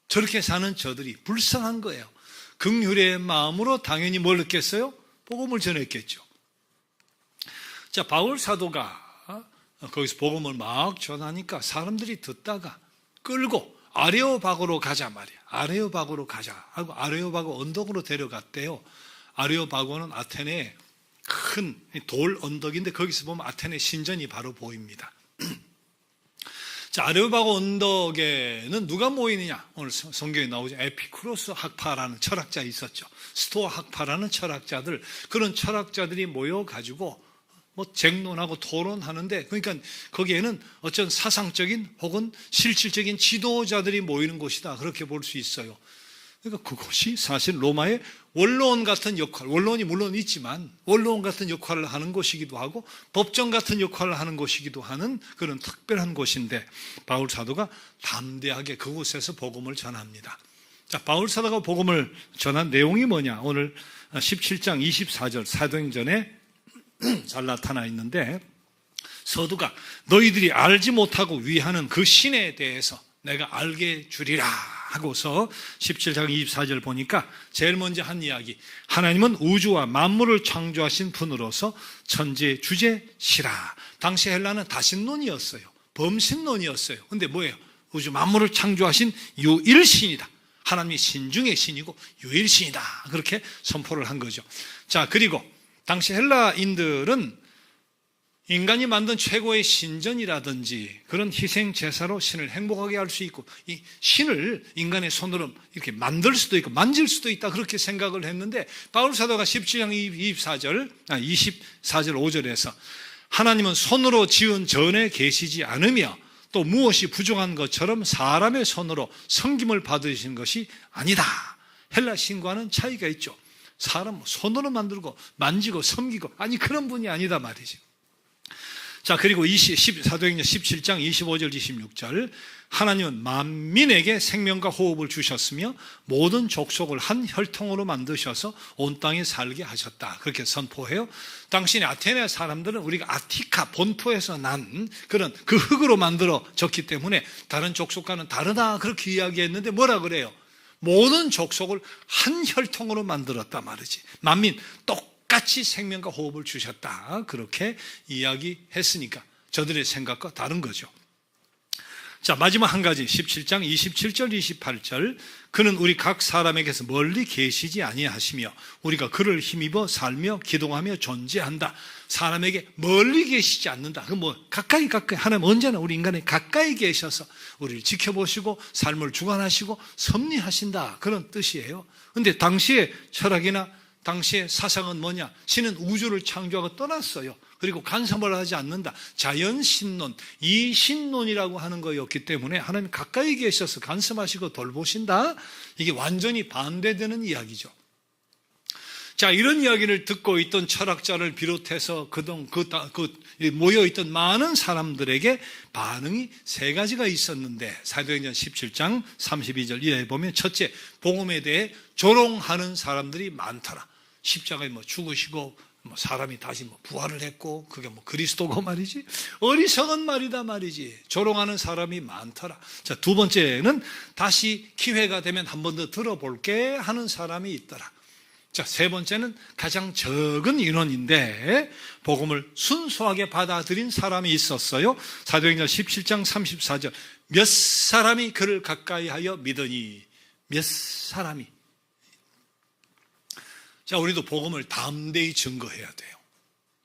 저렇게 사는 저들이 불쌍한 거예요. 긍휼의 마음으로 당연히 뭘 했겠어요? 복음을 전했겠죠. 자, 바울 사도가 거기서 복음을 막 전하니까 사람들이 듣다가 끌고 아레오바고로 가자 말이야. 아레오바고로 가자 하고 아레오바고 언덕으로 데려갔대요. 아레오바고는 아테네의 큰 돌 언덕인데 거기서 보면 아테네 신전이 바로 보입니다. 자, 아레오바고 언덕에는 누가 모이느냐? 오늘 성경에 나오죠. 에피쿠로스 학파라는 철학자 있었죠. 스토아 학파라는 철학자들, 그런 철학자들이 모여가지고 쟁론하고 토론하는데, 그러니까 거기에는 어쩐 사상적인 혹은 실질적인 지도자들이 모이는 곳이다, 그렇게 볼 수 있어요. 그러니까 그것이 사실 로마의 원로원 같은 역할, 원로원이 물론 있지만 원로원 같은 역할을 하는 곳이기도 하고 법정 같은 역할을 하는 곳이기도 하는 그런 특별한 곳인데, 바울 사도가 담대하게 그곳에서 복음을 전합니다. 자, 바울 사도가 복음을 전한 내용이 뭐냐? 오늘 17장 24절 사도행전에 잘 나타나 있는데, 서두가 너희들이 알지 못하고 위하는 그 신에 대해서 내가 알게 주리라 하고서 17장 24절 보니까 제일 먼저 한 이야기, 하나님은 우주와 만물을 창조하신 분으로서 천지의 주제시라. 당시 헬라는 다신론이었어요. 범신론이었어요. 근데 뭐예요? 우주 만물을 창조하신 유일신이다. 하나님이 신 중의 신이고 유일신이다, 그렇게 선포를 한 거죠. 자, 그리고 당시 헬라인들은 인간이 만든 최고의 신전이라든지 그런 희생 제사로 신을 행복하게 할 수 있고, 이 신을 인간의 손으로 이렇게 만들 수도 있고 만질 수도 있다, 그렇게 생각을 했는데, 바울 사도가 17장 24절 5절에서 하나님은 손으로 지은 전에 계시지 않으며 또 무엇이 부족한 것처럼 사람의 손으로 섬김을 받으신 것이 아니다. 헬라 신과는 차이가 있죠. 사람 손으로 만들고 만지고 섬기고, 아니 그런 분이 아니다 말이죠. 자, 그리고 사도행전 17장 25절 26절, 하나님은 만민에게 생명과 호흡을 주셨으며 모든 족속을 한 혈통으로 만드셔서 온 땅에 살게 하셨다, 그렇게 선포해요. 당신의 아테네 사람들은 우리가 아티카 본토에서 난 그런 그 흙으로 만들어졌기 때문에 다른 족속과는 다르다, 그렇게 이야기했는데 뭐라 그래요? 모든 족속을 한 혈통으로 만들었다 말이지. 만민 똑같이 생명과 호흡을 주셨다, 그렇게 이야기했으니까 저들의 생각과 다른 거죠. 자, 마지막 한 가지 17장 27절 28절 그는 우리 각 사람에게서 멀리 계시지 아니하시며 우리가 그를 힘입어 살며 기도하며 존재한다. 사람에게 멀리 계시지 않는다. 그 뭐 가까이 하나님 언제나 우리 인간에 가까이 계셔서 우리를 지켜보시고 삶을 주관하시고 섭리하신다. 그런 뜻이에요. 그런데 당시의 철학이나 당시의 사상은 뭐냐? 신은 우주를 창조하고 떠났어요. 그리고 간섭을 하지 않는다. 자연신론, 이신론이라고 하는 거였기 때문에 하나님 가까이 계셔서 간섭하시고 돌보신다. 이게 완전히 반대되는 이야기죠. 자, 이런 이야기를 듣고 있던 철학자를 비롯해서 그동안 모여있던 많은 사람들에게 반응이 세 가지가 있었는데 사도행전 17장 32절 이하에 보면 첫째, 복음에 대해 조롱하는 사람들이 많더라. 십자가에 죽으시고 사람이 다시 부활을 했고 그게 그리스도고 말이지. 어리석은 말이다 말이지. 조롱하는 사람이 많더라. 자, 두 번째는 다시 기회가 되면 한 번 더 들어볼게 하는 사람이 있더라. 자, 세 번째는 가장 적은 인원인데 복음을 순수하게 받아들인 사람이 있었어요. 사도행전 17장 34절 몇 사람이 그를 가까이 하여 믿으니 몇 사람이. 자, 우리도 복음을 담대히 증거해야 돼요.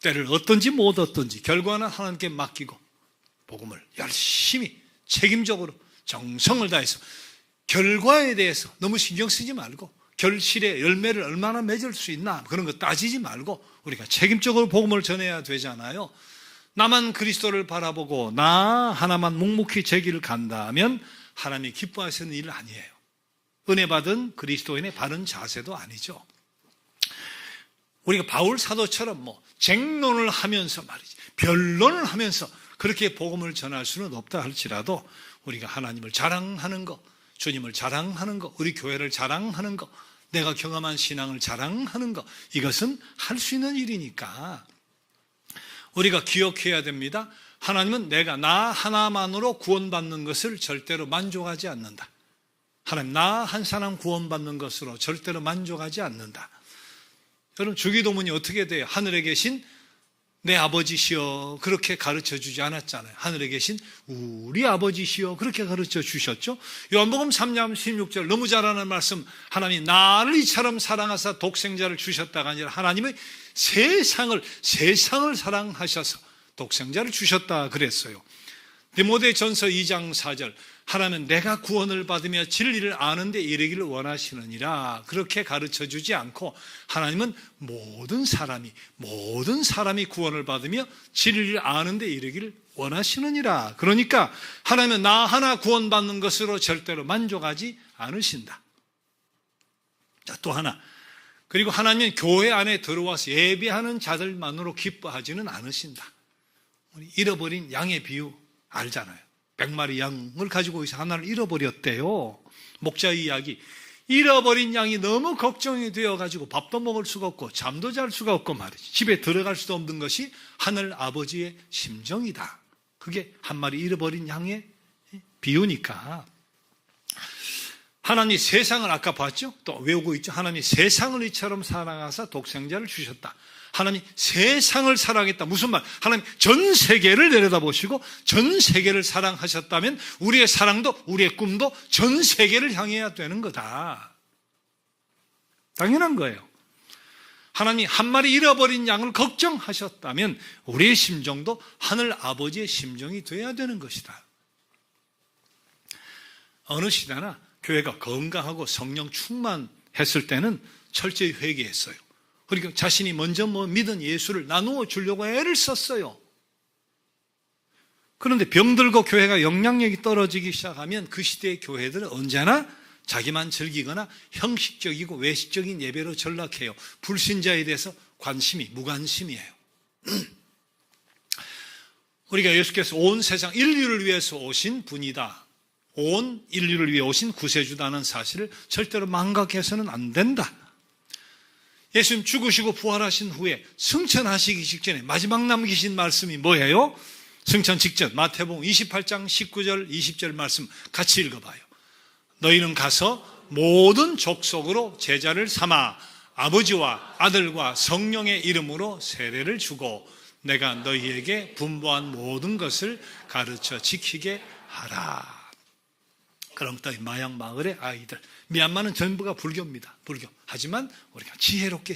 때를 얻든지 못 얻든지 결과는 하나님께 맡기고 복음을 열심히 책임적으로 정성을 다해서 결과에 대해서 너무 신경 쓰지 말고 결실의 열매를 얼마나 맺을 수 있나 그런 거 따지지 말고 우리가 책임적으로 복음을 전해야 되잖아요. 나만 그리스도를 바라보고 나 하나만 묵묵히 제 길을 간다면 하나님이 기뻐하시는 일 아니에요. 은혜 받은 그리스도인의 바른 자세도 아니죠. 우리가 바울 사도처럼 쟁론을 하면서 말이지 변론을 하면서 그렇게 복음을 전할 수는 없다 할지라도 우리가 하나님을 자랑하는 거, 주님을 자랑하는 거, 우리 교회를 자랑하는 거, 내가 경험한 신앙을 자랑하는 거, 이것은 할 수 있는 일이니까 우리가 기억해야 됩니다. 하나님은 내가 나 하나만으로 구원받는 것을 절대로 만족하지 않는다. 하나님 나 한 사람 구원받는 것으로 절대로 만족하지 않는다. 여러분 주기도문이 어떻게 돼요? 하늘에 계신 내 아버지시여 그렇게 가르쳐 주지 않았잖아요. 하늘에 계신 우리 아버지시여 그렇게 가르쳐 주셨죠. 요한복음 3장 16절 너무 잘하는 말씀. 하나님이 나를 이처럼 사랑하사 독생자를 주셨다가 아니라 하나님의 세상을 사랑하셔서 독생자를 주셨다 그랬어요. 디모데전서 2장 4절 하나님은 내가 구원을 받으며 진리를 아는 데 이르기를 원하시느니라 그렇게 가르쳐 주지 않고 하나님은 모든 사람이 구원을 받으며 진리를 아는 데 이르기를 원하시느니라. 그러니까 하나님은 나 하나 구원받는 것으로 절대로 만족하지 않으신다. 자, 또 하나. 그리고 하나님은 교회 안에 들어와서 예배하는 자들만으로 기뻐하지는 않으신다. 우리 잃어버린 양의 비유 알잖아요. 100마리 양을 가지고 있어 하나를 잃어버렸대요. 목자의 이야기. 잃어버린 양이 너무 걱정이 되어가지고 밥도 먹을 수가 없고 잠도 잘 수가 없고 말이지. 집에 들어갈 수도 없는 것이 하늘 아버지의 심정이다. 그게 한 마리 잃어버린 양의 비유니까. 하나님 세상을 아까 봤죠? 또 외우고 있죠? 하나님 세상을 이처럼 사랑하사 독생자를 주셨다. 하나님 세상을 사랑했다. 무슨 말? 하나님 전 세계를 내려다보시고 전 세계를 사랑하셨다면 우리의 사랑도 우리의 꿈도 전 세계를 향해야 되는 거다. 당연한 거예요. 하나님 한 마리 잃어버린 양을 걱정하셨다면 우리의 심정도 하늘 아버지의 심정이 돼야 되는 것이다. 어느 시대나 교회가 건강하고 성령 충만했을 때는 철저히 회개했어요. 그러니까 자신이 먼저 믿은 예수를 나누어 주려고 애를 썼어요. 그런데 병들고 교회가 영향력이 떨어지기 시작하면 그 시대의 교회들은 언제나 자기만 즐기거나 형식적이고 외식적인 예배로 전락해요. 불신자에 대해서 관심이 무관심이에요. 우리가 예수께서 온 세상 인류를 위해서 오신 분이다. 온 인류를 위해 오신 구세주다는 사실을 절대로 망각해서는 안 된다. 예수님 죽으시고 부활하신 후에 승천하시기 직전에 마지막 남기신 말씀이 뭐예요? 승천 직전 마태복음 28장 19절 20절 말씀 같이 읽어봐요. 너희는 가서 모든 족속으로 제자를 삼아 아버지와 아들과 성령의 이름으로 세례를 주고 내가 너희에게 분부한 모든 것을 가르쳐 지키게 하라. 그럼 또 마약 마을의 아이들, 미얀마는 전부가 불교입니다. 불교. 하지만 우리가 지혜롭게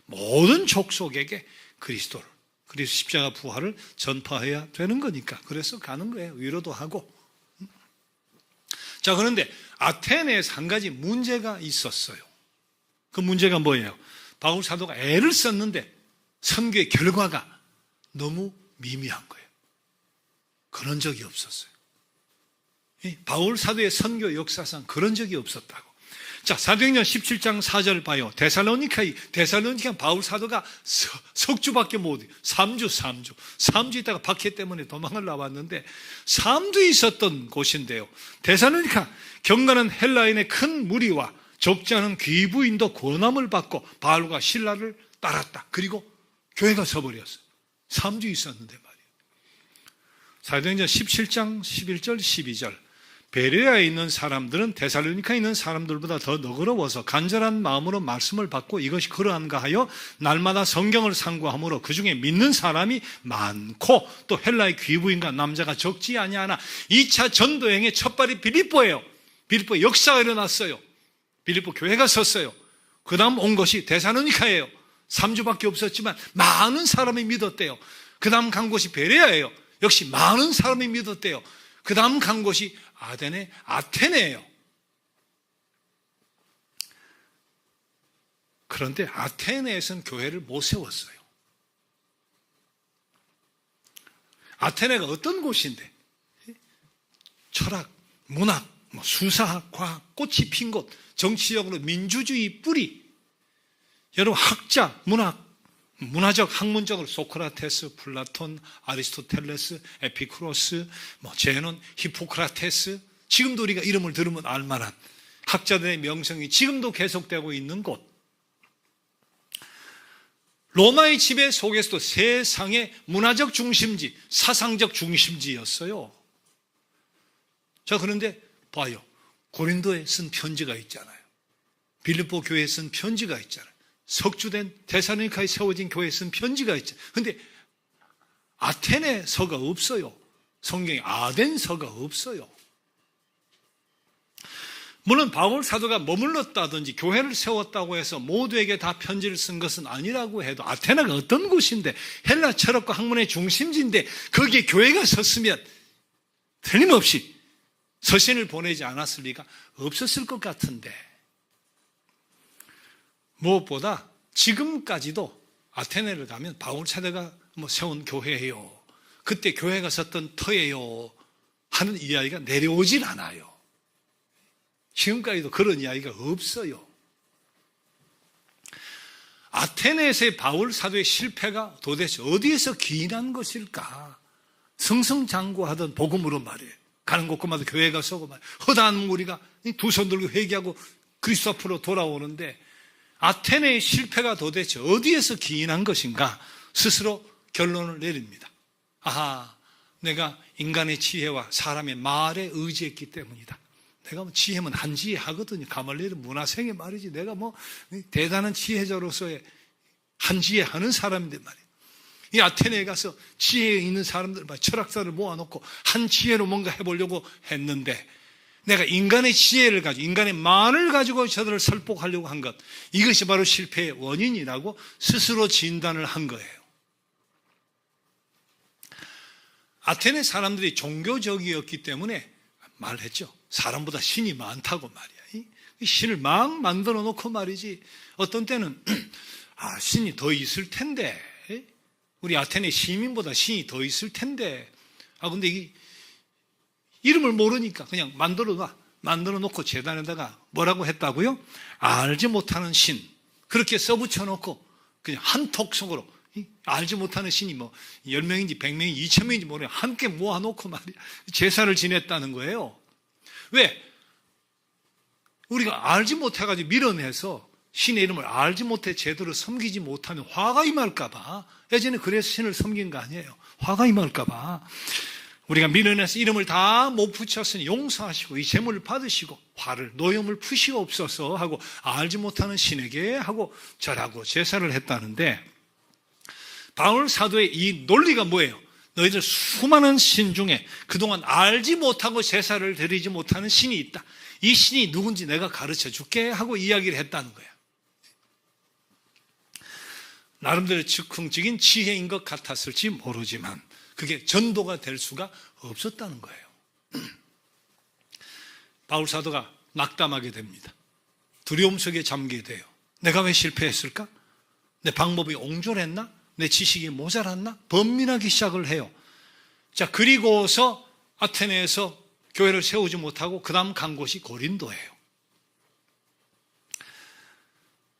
모든 족속에게 그리스도를, 그리스도 십자가 부활을 전파해야 되는 거니까. 그래서 가는 거예요. 위로도 하고. 자, 그런데 아테네에서 한 가지 문제가 있었어요. 그 문제가 뭐예요? 바울 사도가 애를 썼는데 선교의 결과가 너무 미미한 거예요. 그런 적이 없었어요. 바울 사도의 선교 역사상 그런 적이 없었다고. 자, 사도행전 17장 4절 봐요. 데살로니카 바울 사도가 석주밖에 못, 3주 있다가 박해 때문에 도망을 나왔는데 3주 있었던 곳인데요. 데살로니카 경건한 헬라인의 큰 무리와 적지 않은 귀부인도 권함을 받고 바울과 실라를 따랐다. 그리고 교회가 서버렸어요. 3주 있었는데 말이에요. 사도행전 17장 11절 12절 베레아에 있는 사람들은 데살로니카에 있는 사람들보다 더 너그러워서 간절한 마음으로 말씀을 받고 이것이 그러한가 하여 날마다 성경을 상고함으로 그 중에 믿는 사람이 많고 또 헬라의 귀부인과 남자가 적지 아니하나 2차 전도행의 첫발이 빌립보예요. 빌립보 역사가 일어났어요. 빌립보 교회가 섰어요. 그 다음 온 것이 데살로니카예요. 3주밖에 없었지만 많은 사람이 믿었대요. 그 다음 간 곳이 베레아예요. 역시 많은 사람이 믿었대요. 그 다음 간 곳이 아테네예요. 그런데 아테네에서는 교회를 못 세웠어요. 아테네가 어떤 곳인데? 철학, 문학, 수사학, 과학, 꽃이 핀 곳, 정치적으로 민주주의 뿌리. 여러분 학자, 문화적, 학문적으로 소크라테스, 플라톤, 아리스토텔레스, 에피쿠로스, 제논, 히포크라테스, 지금도 우리가 이름을 들으면 알만한 학자들의 명성이 지금도 계속되고 있는 곳. 로마의 지배 속에서도 세상의 문화적 중심지, 사상적 중심지였어요. 자, 그런데 봐요. 고린도에 쓴 편지가 있잖아요. 빌립보 교회에 쓴 편지가 있잖아요. 석주된 데살로니카에 세워진 교회에 쓴 편지가 있죠. 그런데 아테네 서가 없어요. 성경에 아덴서가 없어요. 물론 바울 사도가 머물렀다든지 교회를 세웠다고 해서 모두에게 다 편지를 쓴 것은 아니라고 해도 아테네가 어떤 곳인데 헬라 철학과 학문의 중심지인데 거기에 교회가 섰으면 틀림없이 서신을 보내지 않았을 리가 없었을 것 같은데 무엇보다 지금까지도 아테네를 가면 바울 사도가 세운 교회예요. 그때 교회가 섰던 터예요. 하는 이야기가 내려오질 않아요. 지금까지도 그런 이야기가 없어요. 아테네에서의 바울 사도의 실패가 도대체 어디에서 기인한 것일까? 승승장구하던 복음으로 말이에요. 가는 곳곳마다 교회가 서고 말이에요. 허다한 무리가 두 손 들고 회개하고 그리스도 앞으로 돌아오는데 아테네의 실패가 도대체 어디에서 기인한 것인가? 스스로 결론을 내립니다. 아하, 내가 인간의 지혜와 사람의 말에 의지했기 때문이다. 내가 지혜면 한지혜 하거든요. 가말리엘 문화생의 말이지. 내가 대단한 지혜자로서의 한지혜 하는 사람인데 말이에요. 이 아테네에 가서 지혜에 있는 사람들, 철학사를 모아놓고 한 지혜로 뭔가 해보려고 했는데 내가 인간의 지혜를 가지고 인간의 말을 가지고 저들을 설득하려고 한 것, 이것이 바로 실패의 원인이라고 스스로 진단을 한 거예요. 아테네 사람들이 종교적이었기 때문에 말했죠. 사람보다 신이 많다고 말이야. 신을 막 만들어 놓고 말이지. 어떤 때는 신이 더 있을 텐데, 우리 아테네 시민보다 신이 더 있을 텐데, 근데 이 이름을 모르니까 그냥 만들어 놓고 재단에다가 뭐라고 했다고요? 알지 못하는 신. 그렇게 써붙여 놓고 그냥 한 톡속으로 알지 못하는 신이 10명인지 100명인지 2000명인지 모르겠어요. 함께 모아놓고 말이야. 제사를 지냈다는 거예요. 왜? 우리가 알지 못해가지고 밀어내서 신의 이름을 알지 못해 제대로 섬기지 못하면 화가 임할까봐. 예전에 그래서 신을 섬긴 거 아니에요. 화가 임할까봐. 우리가 밀어내서 이름을 다 못 붙였으니 용서하시고 이 제물을 받으시고 화를 노염을 푸시옵소서 하고 알지 못하는 신에게 하고 절하고 제사를 했다는데 바울 사도의 이 논리가 뭐예요? 너희들 수많은 신 중에 그동안 알지 못하고 제사를 드리지 못하는 신이 있다. 이 신이 누군지 내가 가르쳐 줄게 하고 이야기를 했다는 거야. 나름대로 즉흥적인 지혜인 것 같았을지 모르지만 그게 전도가 될 수가 없었다는 거예요. 바울 사도가 낙담하게 됩니다. 두려움 속에 잠기게 돼요. 내가 왜 실패했을까? 내 방법이 옹졸했나? 내 지식이 모자랐나? 번민하기 시작을 해요. 자, 그리고서 아테네에서 교회를 세우지 못하고 그 다음 간 곳이 고린도예요.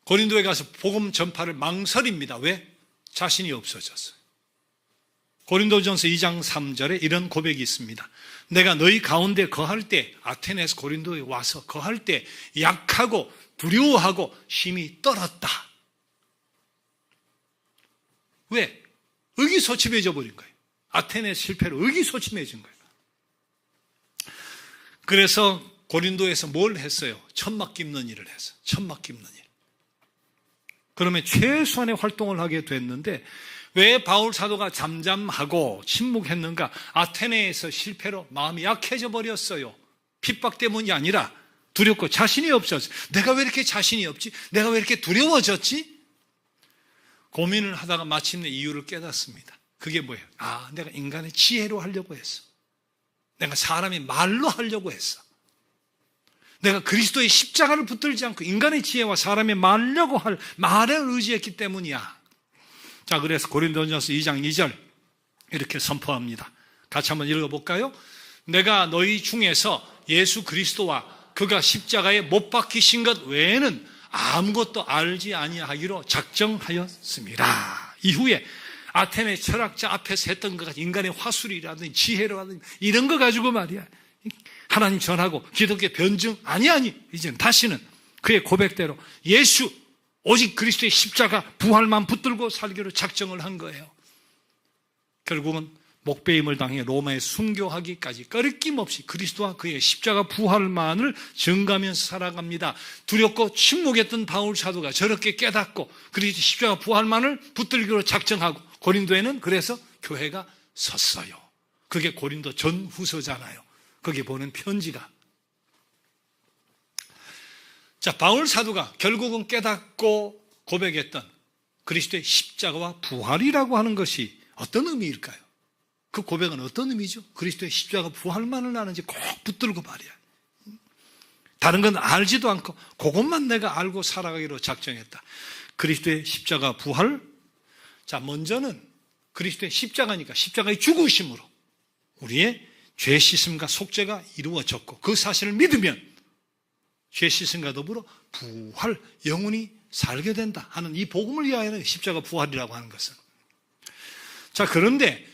고린도에 가서 복음 전파를 망설입니다. 왜? 자신이 없어졌어요. 고린도전서 2장 3절에 이런 고백이 있습니다. 내가 너희 가운데 거할 때, 아테네에서 고린도에 와서 거할 때 약하고 두려워하고 힘이 떨었다. 왜? 의기소침해져 버린 거예요. 아테네 실패로 의기소침해진 거예요. 그래서 고린도에서 뭘 했어요? 천막 깁는 일을 했어요. 천막 깁는 일. 그러면 최소한의 활동을 하게 됐는데 왜 바울 사도가 잠잠하고 침묵했는가? 아테네에서 실패로 마음이 약해져 버렸어요. 핍박 때문이 아니라 두렵고 자신이 없었어요. 내가 왜 이렇게 자신이 없지? 내가 왜 이렇게 두려워졌지? 고민을 하다가 마침내 이유를 깨닫습니다. 그게 뭐예요? 아, 내가 인간의 지혜로 하려고 했어. 내가 사람의 말로 하려고 했어. 내가 그리스도의 십자가를 붙들지 않고 인간의 지혜와 사람의 말려고 할 말에 의지했기 때문이야. 자, 그래서 고린도전서 2장 2절 이렇게 선포합니다. 같이 한번 읽어볼까요? 내가 너희 중에서 예수 그리스도와 그가 십자가에 못 박히신 것 외에는 아무것도 알지 아니하기로 작정하였습니다. 이후에 아테네 철학자 앞에서 했던 것 같은 인간의 화술이라든지 지혜라든지 이런 거 가지고 말이야. 하나님 전하고 기독교 변증 아니 이제는 다시는 그의 고백대로 예수 오직 그리스도의 십자가 부활만 붙들고 살기로 작정을 한 거예요. 결국은 목배임을 당해 로마에 순교하기까지 꺼리낌없이 그리스도와 그의 십자가 부활만을 증거하면서 살아갑니다. 두렵고 침묵했던 바울 사도가 저렇게 깨닫고 그리스도 십자가 부활만을 붙들기로 작정하고 고린도에는 그래서 교회가 섰어요. 그게 고린도 전후서잖아요. 거기 보는 편지가. 자, 바울 사도가 결국은 깨닫고 고백했던 그리스도의 십자가와 부활이라고 하는 것이 어떤 의미일까요? 그 고백은 어떤 의미죠? 그리스도의 십자가 부활만을 아는지 꼭 붙들고 말이야. 다른 건 알지도 않고 그것만 내가 알고 살아가기로 작정했다. 그리스도의 십자가 부활. 자, 먼저는 그리스도의 십자가니까 십자가의 죽으심으로 우리의 죄 씻음과 속죄가 이루어졌고 그 사실을 믿으면 죄 씻음과 더불어 부활, 영원히 살게 된다 하는 이 복음을 위하여는 십자가 부활이라고 하는 것은. 자, 그런데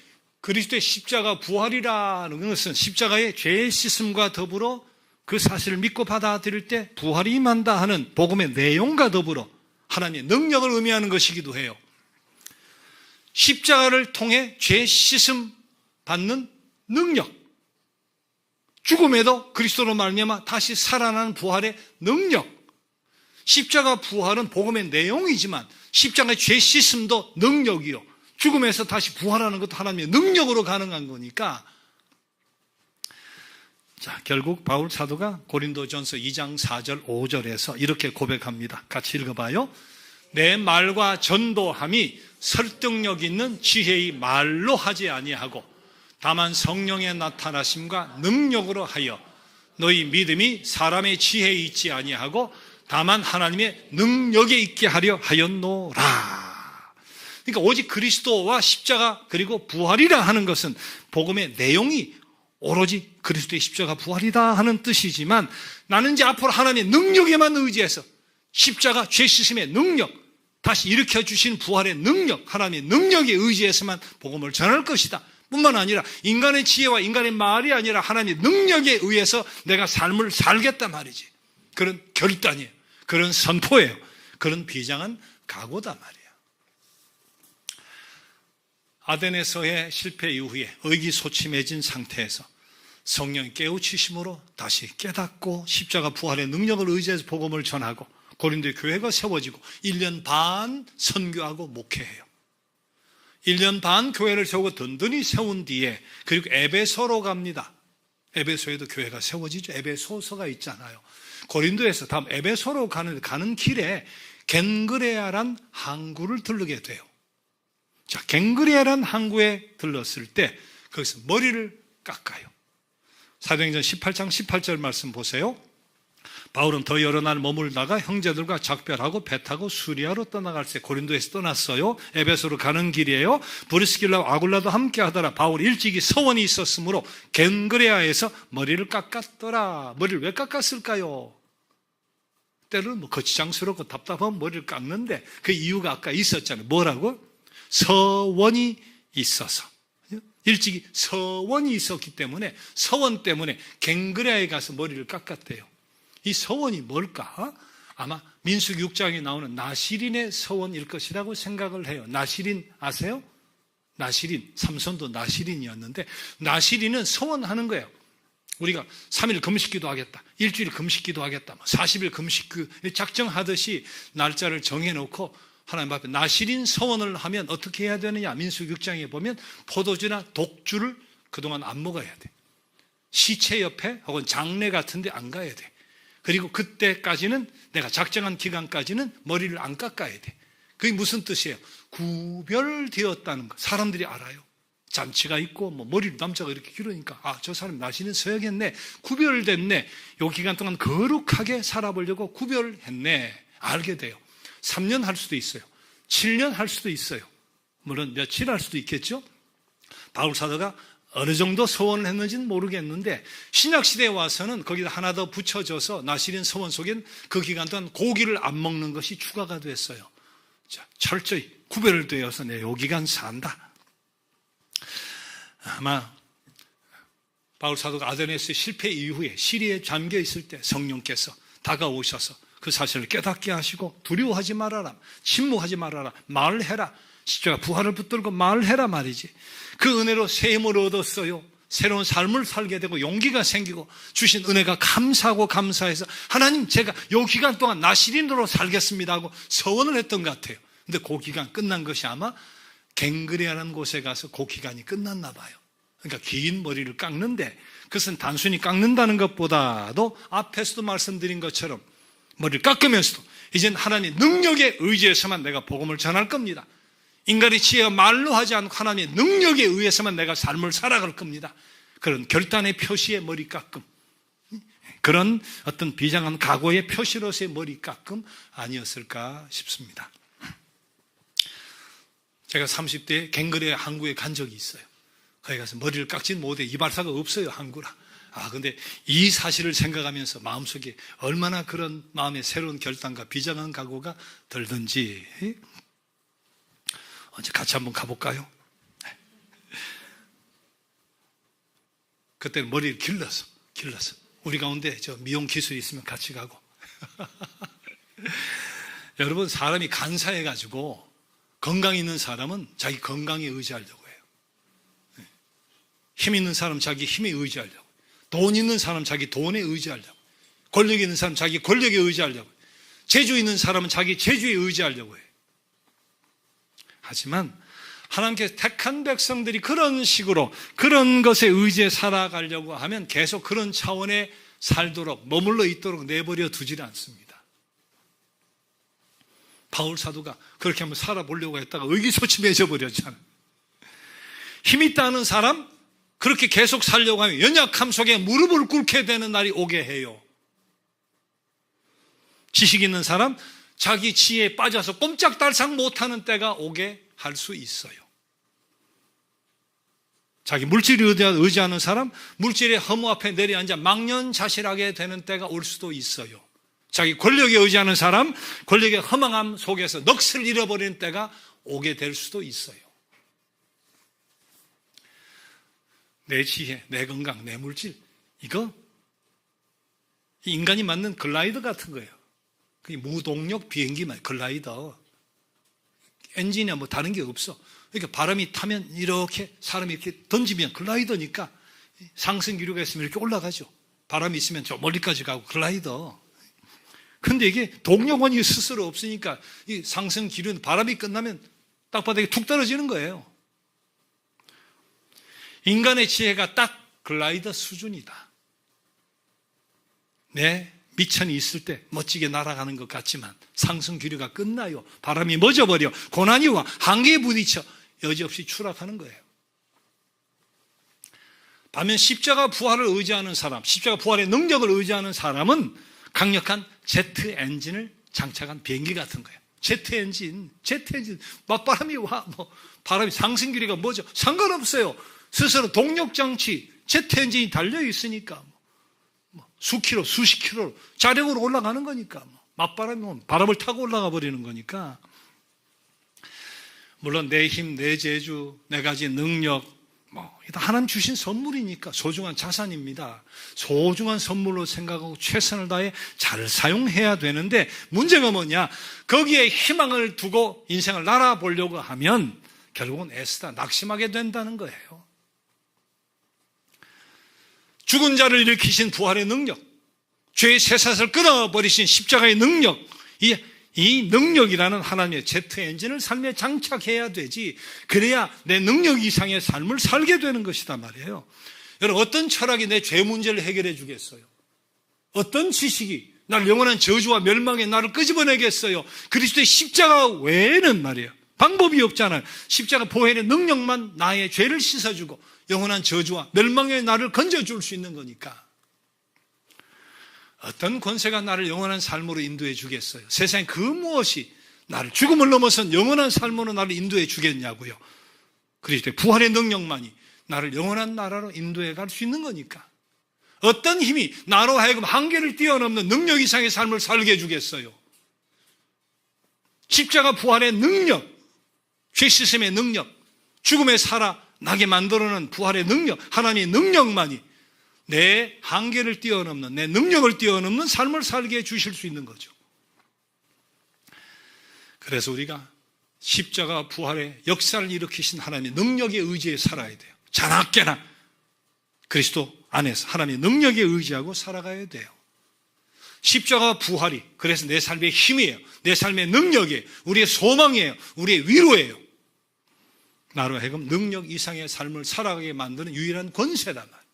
그리스도의 십자가 부활이라는 것은 십자가의 죄 씻음과 더불어 그 사실을 믿고 받아들일 때 부활이 임한다 하는 복음의 내용과 더불어 하나님의 능력을 의미하는 것이기도 해요. 십자가를 통해 죄 씻음 받는 능력, 죽음에도 그리스도로 말미암아 다시 살아나는 부활의 능력. 십자가 부활은 복음의 내용이지만 십자가의 죄 씻음도 능력이요, 죽음에서 다시 부활하는 것도 하나님의 능력으로 가능한 거니까. 자, 결국 바울 사도가 고린도전서 2장 4절 5절에서 이렇게 고백합니다. 같이 읽어봐요. 내 말과 전도함이 설득력 있는 지혜의 말로 하지 아니하고 다만 성령의 나타나심과 능력으로 하여 너희 믿음이 사람의 지혜에 있지 아니하고 다만 하나님의 능력에 있게 하려 하였노라. 그러니까 오직 그리스도와 십자가 그리고 부활이라 하는 것은 복음의 내용이 오로지 그리스도의 십자가 부활이다 하는 뜻이지만 나는 이제 앞으로 하나님의 능력에만 의지해서 십자가 죄 씻음의 능력, 다시 일으켜 주신 부활의 능력, 하나님의 능력에 의지해서만 복음을 전할 것이다 뿐만 아니라 인간의 지혜와 인간의 말이 아니라 하나님의 능력에 의해서 내가 삶을 살겠단 말이지. 그런 결단이에요. 그런 선포예요. 그런 비장한 각오다 말이에요. 아덴에서의 실패 이후에 의기소침해진 상태에서 성령의 깨우치심으로 다시 깨닫고 십자가 부활의 능력을 의지해서 복음을 전하고 고린도의 교회가 세워지고 1년 반 선교하고 목회해요. 1년 반 교회를 세우고 든든히 세운 뒤에 그리고 에베소로 갑니다. 에베소에도 교회가 세워지죠. 에베소서가 있잖아요. 고린도에서 다음 에베소로 가는 길에 겐그레아란 항구를 들르게 돼요. 자, 겐그레아란 항구에 들렀을 때 거기서 머리를 깎아요. 사도행전 18장 18절 말씀 보세요. 바울은 더 여러 날 머물다가 형제들과 작별하고 배 타고 수리아로 떠나갈새. 고린도에서 떠났어요. 에베소로 가는 길이에요. 브리스길라와 아굴라도 함께 하더라. 바울 일찍이 서원이 있었으므로 겐그레아에서 머리를 깎았더라. 머리를 왜 깎았을까요? 때로는 뭐 거치장스럽고 답답하면 머리를 깎는데 그 이유가 아까 있었잖아요. 뭐라고? 서원이 있어서. 일찍이 서원이 있었기 때문에 서원 때문에 겐그레아에 가서 머리를 깎았대요. 이 서원이 뭘까? 아마 민수기 6장에 나오는 나시린의 서원일 것이라고 생각을 해요. 나시린 아세요? 나시린, 삼손도 나시린이었는데 나시린은 서원하는 거예요. 우리가 3일 금식기도 하겠다, 일주일 금식기도 하겠다, 40일 금식기 작정하듯이 날짜를 정해놓고 하나님 앞에 나시린 서원을 하면 어떻게 해야 되느냐? 민수기 6장에 보면 포도주나 독주를 그동안 안 먹어야 돼. 시체 옆에 혹은 장례 같은 데 안 가야 돼. 그리고 그때까지는 내가 작정한 기간까지는 머리를 안 깎아야 돼. 그게 무슨 뜻이에요? 구별되었다는 거. 사람들이 알아요. 잔치가 있고 뭐 머리를 남자가 이렇게 기르니까 아, 저 사람 나시는 서야겠네. 구별됐네. 요 기간 동안 거룩하게 살아보려고 구별했네. 알게 돼요. 3년 할 수도 있어요. 7년 할 수도 있어요. 물론 며칠 할 수도 있겠죠. 바울 사도가 어느 정도 서원을 했는지는 모르겠는데 신약시대에 와서는 거기다 하나 더 붙여줘서 나시린 서원 속엔 그 기간 동안 고기를 안 먹는 것이 추가가 됐어요. 자, 철저히 구별되어서 내 요 기간 산다. 아마 바울 사도가 아데네스 실패 이후에 시리에 잠겨 있을 때 성령께서 다가오셔서 그 사실을 깨닫게 하시고 두려워하지 말아라, 침묵하지 말아라, 말해라. 십자가 부활을 붙들고 말해라 말이지. 그 은혜로 새 힘을 얻었어요. 새로운 삶을 살게 되고 용기가 생기고 주신 은혜가 감사하고 감사해서 하나님 제가 요 기간 동안 나시린으로 살겠습니다 하고 서원을 했던 것 같아요. 근데 그 기간 끝난 것이 아마 갱그레아라는 곳에 가서 그 기간이 끝났나 봐요. 그러니까 긴 머리를 깎는데 그것은 단순히 깎는다는 것보다도 앞에서도 말씀드린 것처럼 머리를 깎으면서도 이젠 하나님 능력에 의지해서만 내가 복음을 전할 겁니다. 인간의 지혜와 말로 하지 않고 하나님의 능력에 의해서만 내가 삶을 살아갈 겁니다. 그런 결단의 표시의 머리 깎음, 그런 어떤 비장한 각오의 표시로서의 머리 깎음 아니었을까 싶습니다. 제가 30대에 갱그레아 항구에 간 적이 있어요. 거기 가서 머리를 깎지는 못해. 이발사가 없어요, 항구라. 근데 이 사실을 생각하면서 마음속에 얼마나 그런 마음의 새로운 결단과 비장한 각오가 들든지 언제 같이 한번 가볼까요? 그때는 머리를 길러서 우리 가운데 저 미용 기술이 있으면 같이 가고 여러분, 사람이 간사해가지고 건강 있는 사람은 자기 건강에 의지하려고 해요. 힘 있는 사람 자기 힘에 의지하려고, 돈 있는 사람 자기 돈에 의지하려고, 권력 있는 사람 자기 권력에 의지하려고, 재주 있는 사람은 자기 재주에 의지하려고 해요. 하지만 하나님께서 택한 백성들이 그런 식으로 그런 것에 의지해 살아가려고 하면 계속 그런 차원에 살도록 머물러 있도록 내버려 두질 않습니다. 바울 사도가 그렇게 한번 살아보려고 했다가 의기소침해져 버렸잖아요. 힘 있다는 사람 그렇게 계속 살려고 하면 연약함 속에 무릎을 꿇게 되는 날이 오게 해요. 지식 있는 사람 자기 지혜에 빠져서 꼼짝달싹 못하는 때가 오게 할 수 있어요. 자기 물질을 의지하는 사람 물질의 허무 앞에 내려앉아 망연자실하게 되는 때가 올 수도 있어요. 자기 권력에 의지하는 사람 권력의 허망함 속에서 넋을 잃어버리는 때가 오게 될 수도 있어요. 내 지혜, 내 건강, 내 물질, 이거 인간이 만든 글라이더 같은 거예요. 그게 무동력 비행기만 글라이더. 엔진이야 뭐 다른 게 없어. 그러니까 바람이 타면 이렇게 사람이 이렇게 던지면 글라이더니까 상승 기류가 있으면 이렇게 올라가죠. 바람이 있으면 저 멀리까지 가고 글라이더. 근데 이게 동력원이 스스로 없으니까 이 상승 기류는 바람이 끝나면 땅바닥에 툭 떨어지는 거예요. 인간의 지혜가 딱 글라이더 수준이다. 내 미천이 있을 때 멋지게 날아가는 것 같지만 상승 기류가 끝나요. 바람이 멎어버려 고난이와 한계에 부딪혀 여지없이 추락하는 거예요. 반면 십자가 부활을 의지하는 사람, 십자가 부활의 능력을 의지하는 사람은 강력한 제트 엔진을 장착한 비행기 같은 거예요. 제트 엔진, 맞바람이 와, 바람이 상승 길이가 뭐죠? 상관없어요. 스스로 동력 장치, 제트 엔진이 달려 있으니까 수십 킬로 자력으로 올라가는 거니까 맞바람이 오면 바람을 타고 올라가 버리는 거니까. 물론 내 힘, 내 재주, 내 가진 능력, 하나님 주신 선물이니까 소중한 자산입니다. 소중한 선물로 생각하고 최선을 다해 잘 사용해야 되는데 문제가 뭐냐? 거기에 희망을 두고 인생을 날아보려고 하면 결국은 애쓰다 낙심하게 된다는 거예요. 죽은 자를 일으키신 부활의 능력, 죄의 쇠사슬을 끊어버리신 십자가의 능력, 이 능력이라는 하나님의 제트 엔진을 삶에 장착해야 되지, 그래야 내 능력 이상의 삶을 살게 되는 것이다 말이에요. 여러분, 어떤 철학이 내 죄 문제를 해결해 주겠어요? 어떤 지식이 나를 영원한 저주와 멸망에 나를 끄집어내겠어요? 그리스도의 십자가 외에는 말이에요, 방법이 없잖아요. 십자가 보혈의 능력만 나의 죄를 씻어주고 영원한 저주와 멸망에 나를 건져줄 수 있는 거니까. 어떤 권세가 나를 영원한 삶으로 인도해 주겠어요? 세상에 그 무엇이 나를 죽음을 넘어선 영원한 삶으로 나를 인도해 주겠냐고요. 그리스도의 부활의 능력만이 나를 영원한 나라로 인도해 갈 수 있는 거니까. 어떤 힘이 나로 하여금 한계를 뛰어넘는 능력 이상의 삶을 살게 해주겠어요? 십자가 부활의 능력, 죄 씻음의 능력, 죽음에 살아나게 만들어내는 부활의 능력, 하나님의 능력만이 내 한계를 뛰어넘는, 내 능력을 뛰어넘는 삶을 살게 해주실 수 있는 거죠. 그래서 우리가 십자가 부활의 역사를 일으키신 하나님의 능력에 의지해 살아야 돼요. 자나깨나 그리스도 안에서 하나님의 능력에 의지하고 살아가야 돼요. 십자가 부활이 그래서 내 삶의 힘이에요. 내 삶의 능력이에요. 우리의 소망이에요. 우리의 위로예요. 나로 하여금 능력 이상의 삶을 살아가게 만드는 유일한 권세다 말이에요.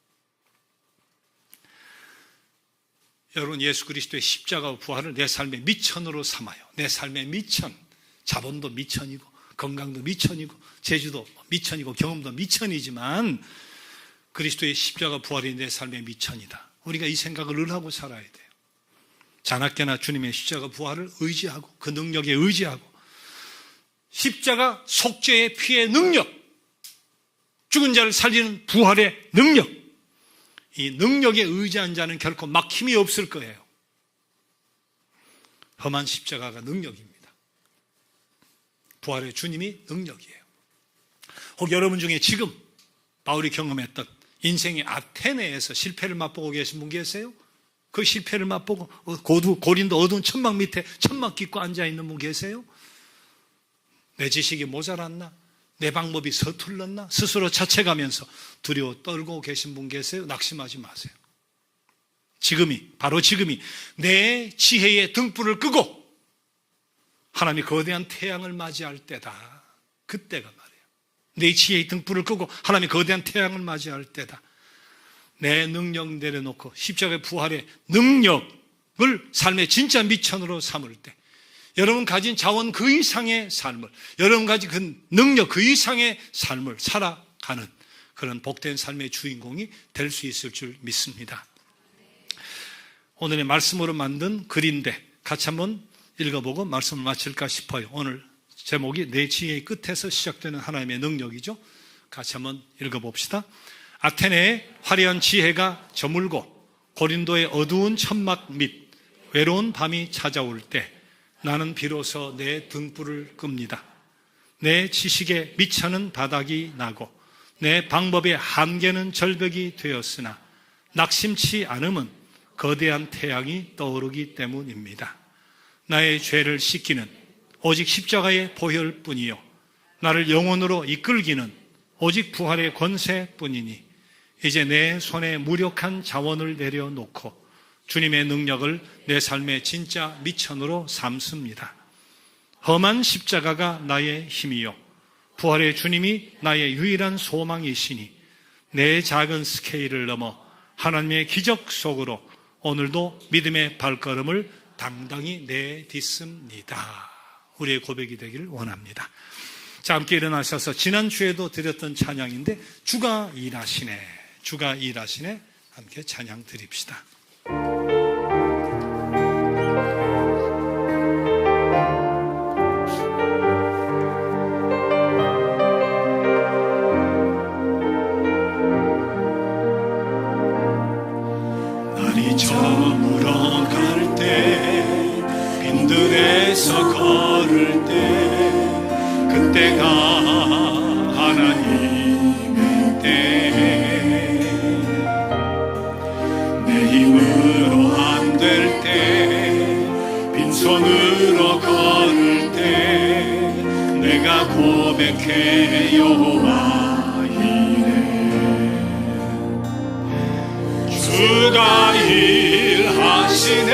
여러분, 예수 그리스도의 십자가와 부활을 내 삶의 미천으로 삼아요. 내 삶의 미천, 자본도 미천이고 건강도 미천이고 재주도 미천이고 경험도 미천이지만 그리스도의 십자가 부활이 내 삶의 미천이다. 우리가 이 생각을 늘 하고 살아야 돼요. 자나깨나 주님의 십자가 부활을 의지하고 그 능력에 의지하고 십자가 속죄의 피의 능력, 죽은 자를 살리는 부활의 능력, 이 능력에 의지한 자는 결코 막힘이 없을 거예요. 험한 십자가가 능력입니다. 부활의 주님이 능력이에요. 혹 여러분 중에 지금 바울이 경험했던 인생의 아테네에서 실패를 맛보고 계신 분 계세요? 그 실패를 맛보고 고린도 어두운 천막 밑에 천막 깃고 앉아있는 분 계세요? 내 지식이 모자랐나? 내 방법이 서툴렀나? 스스로 자책하면서 두려워 떨고 계신 분 계세요? 낙심하지 마세요. 바로 지금이 내 지혜의 등불을 끄고 하나님의 거대한 태양을 맞이할 때다. 그때가 말이에요. 내 지혜의 등불을 끄고 하나님의 거대한 태양을 맞이할 때다. 내 능력 내려놓고 십자가의 부활의 능력을 삶의 진짜 미천으로 삼을 때, 여러분 가진 자원 그 이상의 삶을, 여러분 가진 그 능력 그 이상의 삶을 살아가는 그런 복된 삶의 주인공이 될 수 있을 줄 믿습니다. 오늘의 말씀으로 만든 글인데 같이 한번 읽어보고 말씀을 마칠까 싶어요. 오늘 제목이 내 지혜의 끝에서 시작되는 하나님의 능력이죠. 같이 한번 읽어봅시다. 아테네의 화려한 지혜가 저물고 고린도의 어두운 천막 및 외로운 밤이 찾아올 때 나는 비로소 내 등불을 끕니다. 내 지식의 미천은 바닥이 나고 내 방법의 한계는 절벽이 되었으나 낙심치 않음은 거대한 태양이 떠오르기 때문입니다. 나의 죄를 씻기는 오직 십자가의 보혈뿐이요 나를 영혼으로 이끌기는 오직 부활의 권세뿐이니 이제 내 손에 무력한 자원을 내려놓고 주님의 능력을 내 삶의 진짜 미천으로 삼습니다. 험한 십자가가 나의 힘이요 부활의 주님이 나의 유일한 소망이시니 내 작은 스케일을 넘어 하나님의 기적 속으로 오늘도 믿음의 발걸음을 당당히 내딛습니다. 우리의 고백이 되기를 원합니다. 자, 함께 일어나셔서 지난주에도 드렸던 찬양인데 주가 일하시네, 주가 일하시네, 함께 찬양 드립시다. 날이 저물어 갈 때, 빈들에서 걸을 때, 그때가 하나님의 때. 내 힘으로 안 될 때, 빈손으로 걸을 때, 내가 고백해 여호와 이래. 주가 일하시네,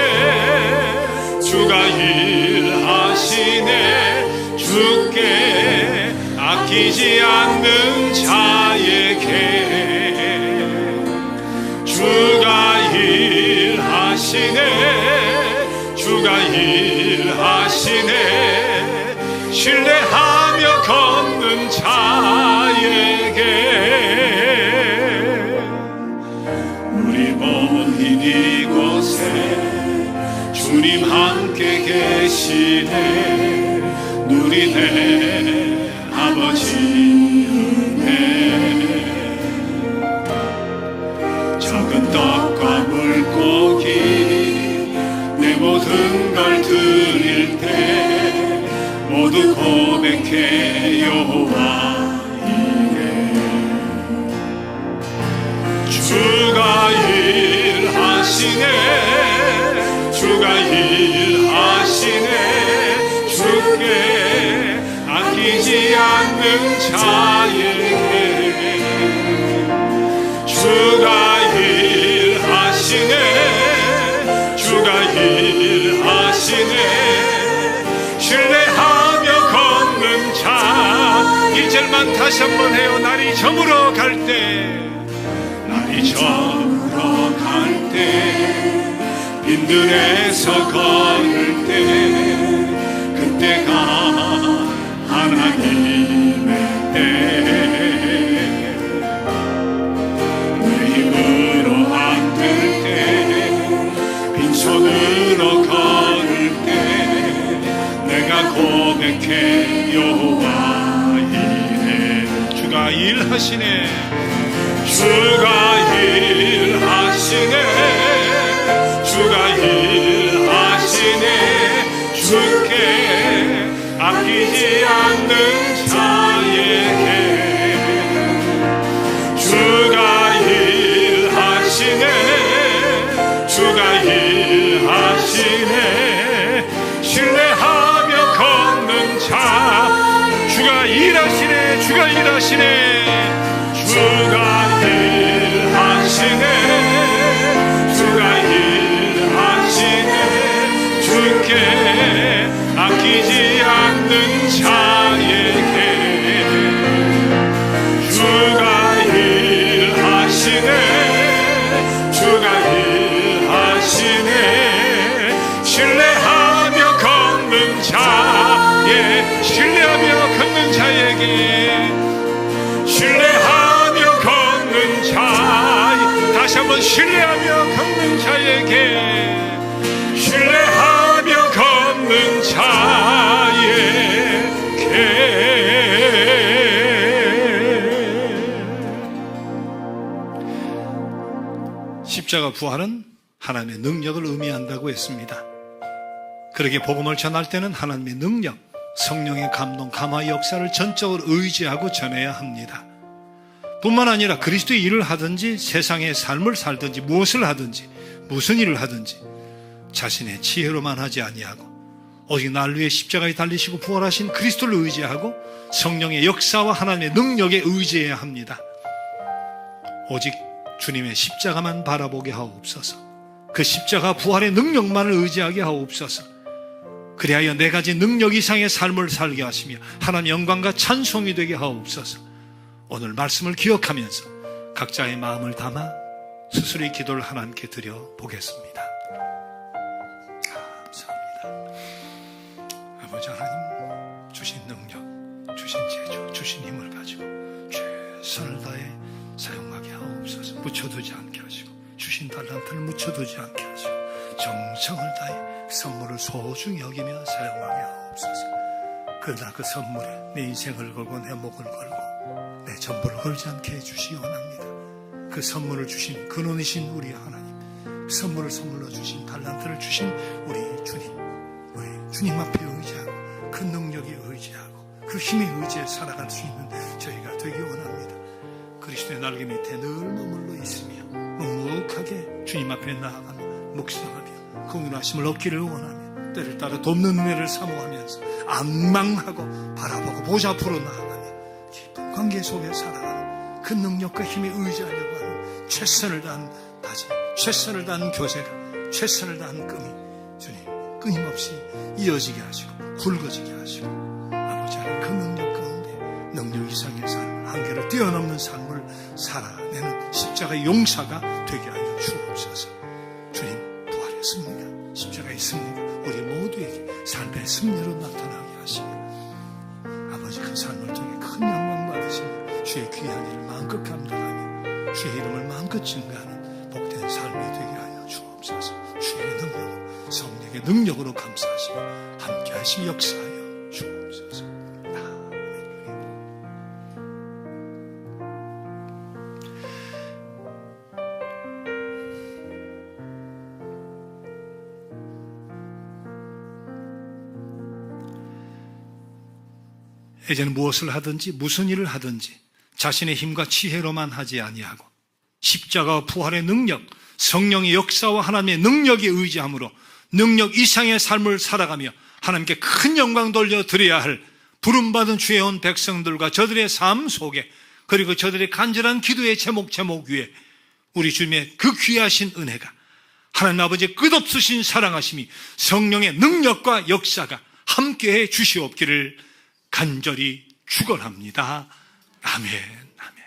주가 일하시네, 주께 아끼지 않는 자에게. 주가 일하시네, 주가 일하시네, 신뢰하며 걷는 자에게. 우리 모인 이곳에 주님 함께 계시네. 누리네 아버지 은혜. 적은 떡과 물고기 내 모든 걸 드릴 때 모두 고백해 여호와 이래. 주가 일하시네, 주가 일하시네, 주께 아끼지 않는 자에게. 주가 일하시네, 주가 일하시네, 신뢰하며 걷는 자. 1절만 다시 한번 해요. 날이 저물어 갈 때, 날이 저물어 갈 때, 빈들에서 걸을 때, 그때가 하나님의 때. 내 힘으로 안 될 때, 빈손으로 걸을 때, 내가 고백해 여호와 이래. 주가 일하시네, 주가 일하시네, 주가 일하시네, 주께 아끼지 않는 자에게. 주가 일하시네, 주가 일하시네, 신뢰하며 걷는 자. 주가 일하시네, 주가 일하시네, 주가 일하시네, 주가 일하시네, 주께 아끼지 않는 자에게. 주가 일하시네, 주가 일하시네, 신뢰하며 걷는 자에, 신뢰하며 걷는 자에게, 신뢰하며 걷는 자. 다시 한번 신뢰하며 걷는 자에게, 신뢰하며 걷는 자에게. 십자가 부활은 하나님의 능력을 의미한다고 했습니다. 그렇게 복음을 전할 때는 하나님의 능력, 성령의 감동, 감화 역사를 전적으로 의지하고 전해야 합니다. 뿐만 아니라 그리스도의 일을 하든지 세상의 삶을 살든지 무엇을 하든지 무슨 일을 하든지 자신의 지혜로만 하지 아니하고 오직 날 위해 십자가에 달리시고 부활하신 그리스도를 의지하고 성령의 역사와 하나님의 능력에 의지해야 합니다. 오직 주님의 십자가만 바라보게 하옵소서. 그 십자가 부활의 능력만을 의지하게 하옵소서. 그리하여 네 가지 능력 이상의 삶을 살게 하시며 하나님 영광과 찬송이 되게 하옵소서. 오늘 말씀을 기억하면서 각자의 마음을 담아 스스로의 기도를 하나님께 드려 보겠습니다. 감사합니다. 아버지 하나님, 주신 능력, 주신 재주, 주신 힘을 가지고 최선을 다해 사용하게 하옵소서. 묻혀두지 않게 하시고, 주신 달란트를 묻혀두지 않게 하시고, 정성을 다해 선물을 소중히 여기며 사용하게 하옵소서. 그러나 그 선물에 내 인생을 걸고 내 목을 걸고 내 전부를 걸지 않게 해주시기 원합니다. 그 선물을 주신 근원이신 우리 하나님, 그 선물을 선물로 주신 달란트를 주신 우리 주님 앞에 의지하고 그 능력에 의지하고 그 힘에 의지해 살아갈 수 있는 저희가 되기 원합니다. 그리스도의 날개 밑에 늘 머물러 있으며 묵묵하게 주님 앞에 나아가며 묵상하며 공연하심을 얻기를 원하며 때를 따라 돕는 은혜를 사모하면서 앙망하고 바라보고 보좌 앞으로 나아가며 깊은 관계 속에 살아가는 그 능력과 힘에 의지하려고 하는 최선을 다한 다짐, 최선을 다한 교제가, 최선을 다한 끔이 주님 끊임없이 이어지게 하시고 굵어지게 하시고, 아버지 하나님 그 능력 가운데 능력 이상의 삶, 한계를 뛰어넘는 삶을 살아내는 십자가의 용사가 되게 하여 주옵소서. 주님 부활했습니까? 십자가에 있습니까? 우리 모두에게 삶의 승리로 나타나게 하시며 아버지 그 삶을 통해 큰 영광 받으시며 주의 귀한 일을 마음껏 감당하며 주의 이름을 마음껏 증거하는 복된 삶이 되게 하여 주옵소서. 주의 능력으로, 성령의 능력으로 감사하시며 함께 하시며 역사하여 주옵소서. 아멘. 이제는 무엇을 하든지 무슨 일을 하든지 자신의 힘과 지혜로만 하지 아니하고 십자가와 부활의 능력, 성령의 역사와 하나님의 능력에 의지함으로 능력 이상의 삶을 살아가며 하나님께 큰 영광 돌려드려야 할 부름받은 주의 온 백성들과 저들의 삶 속에, 그리고 저들의 간절한 기도의 제목 위에 우리 주님의 그 귀하신 은혜가, 하나님 아버지의 끝없으신 사랑하심이, 성령의 능력과 역사가 함께해 주시옵기를 간절히 축원합니다. 아멘. 아멘.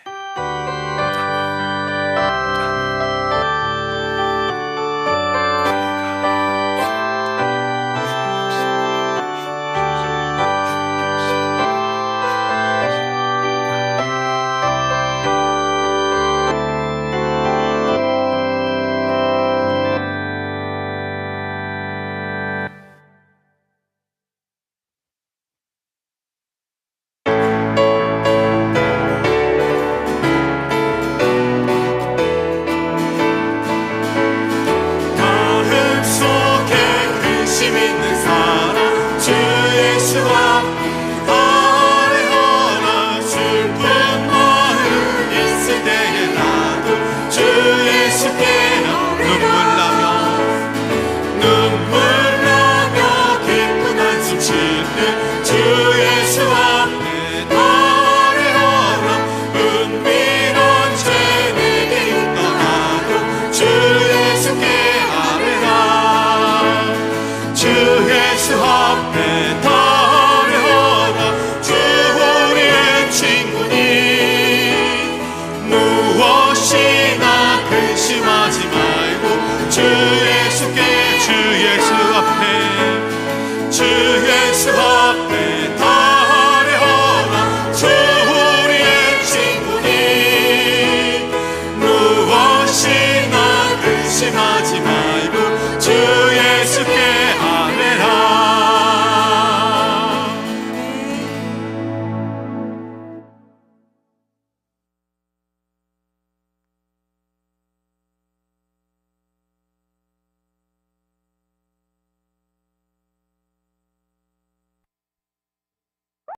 주 예수 앞에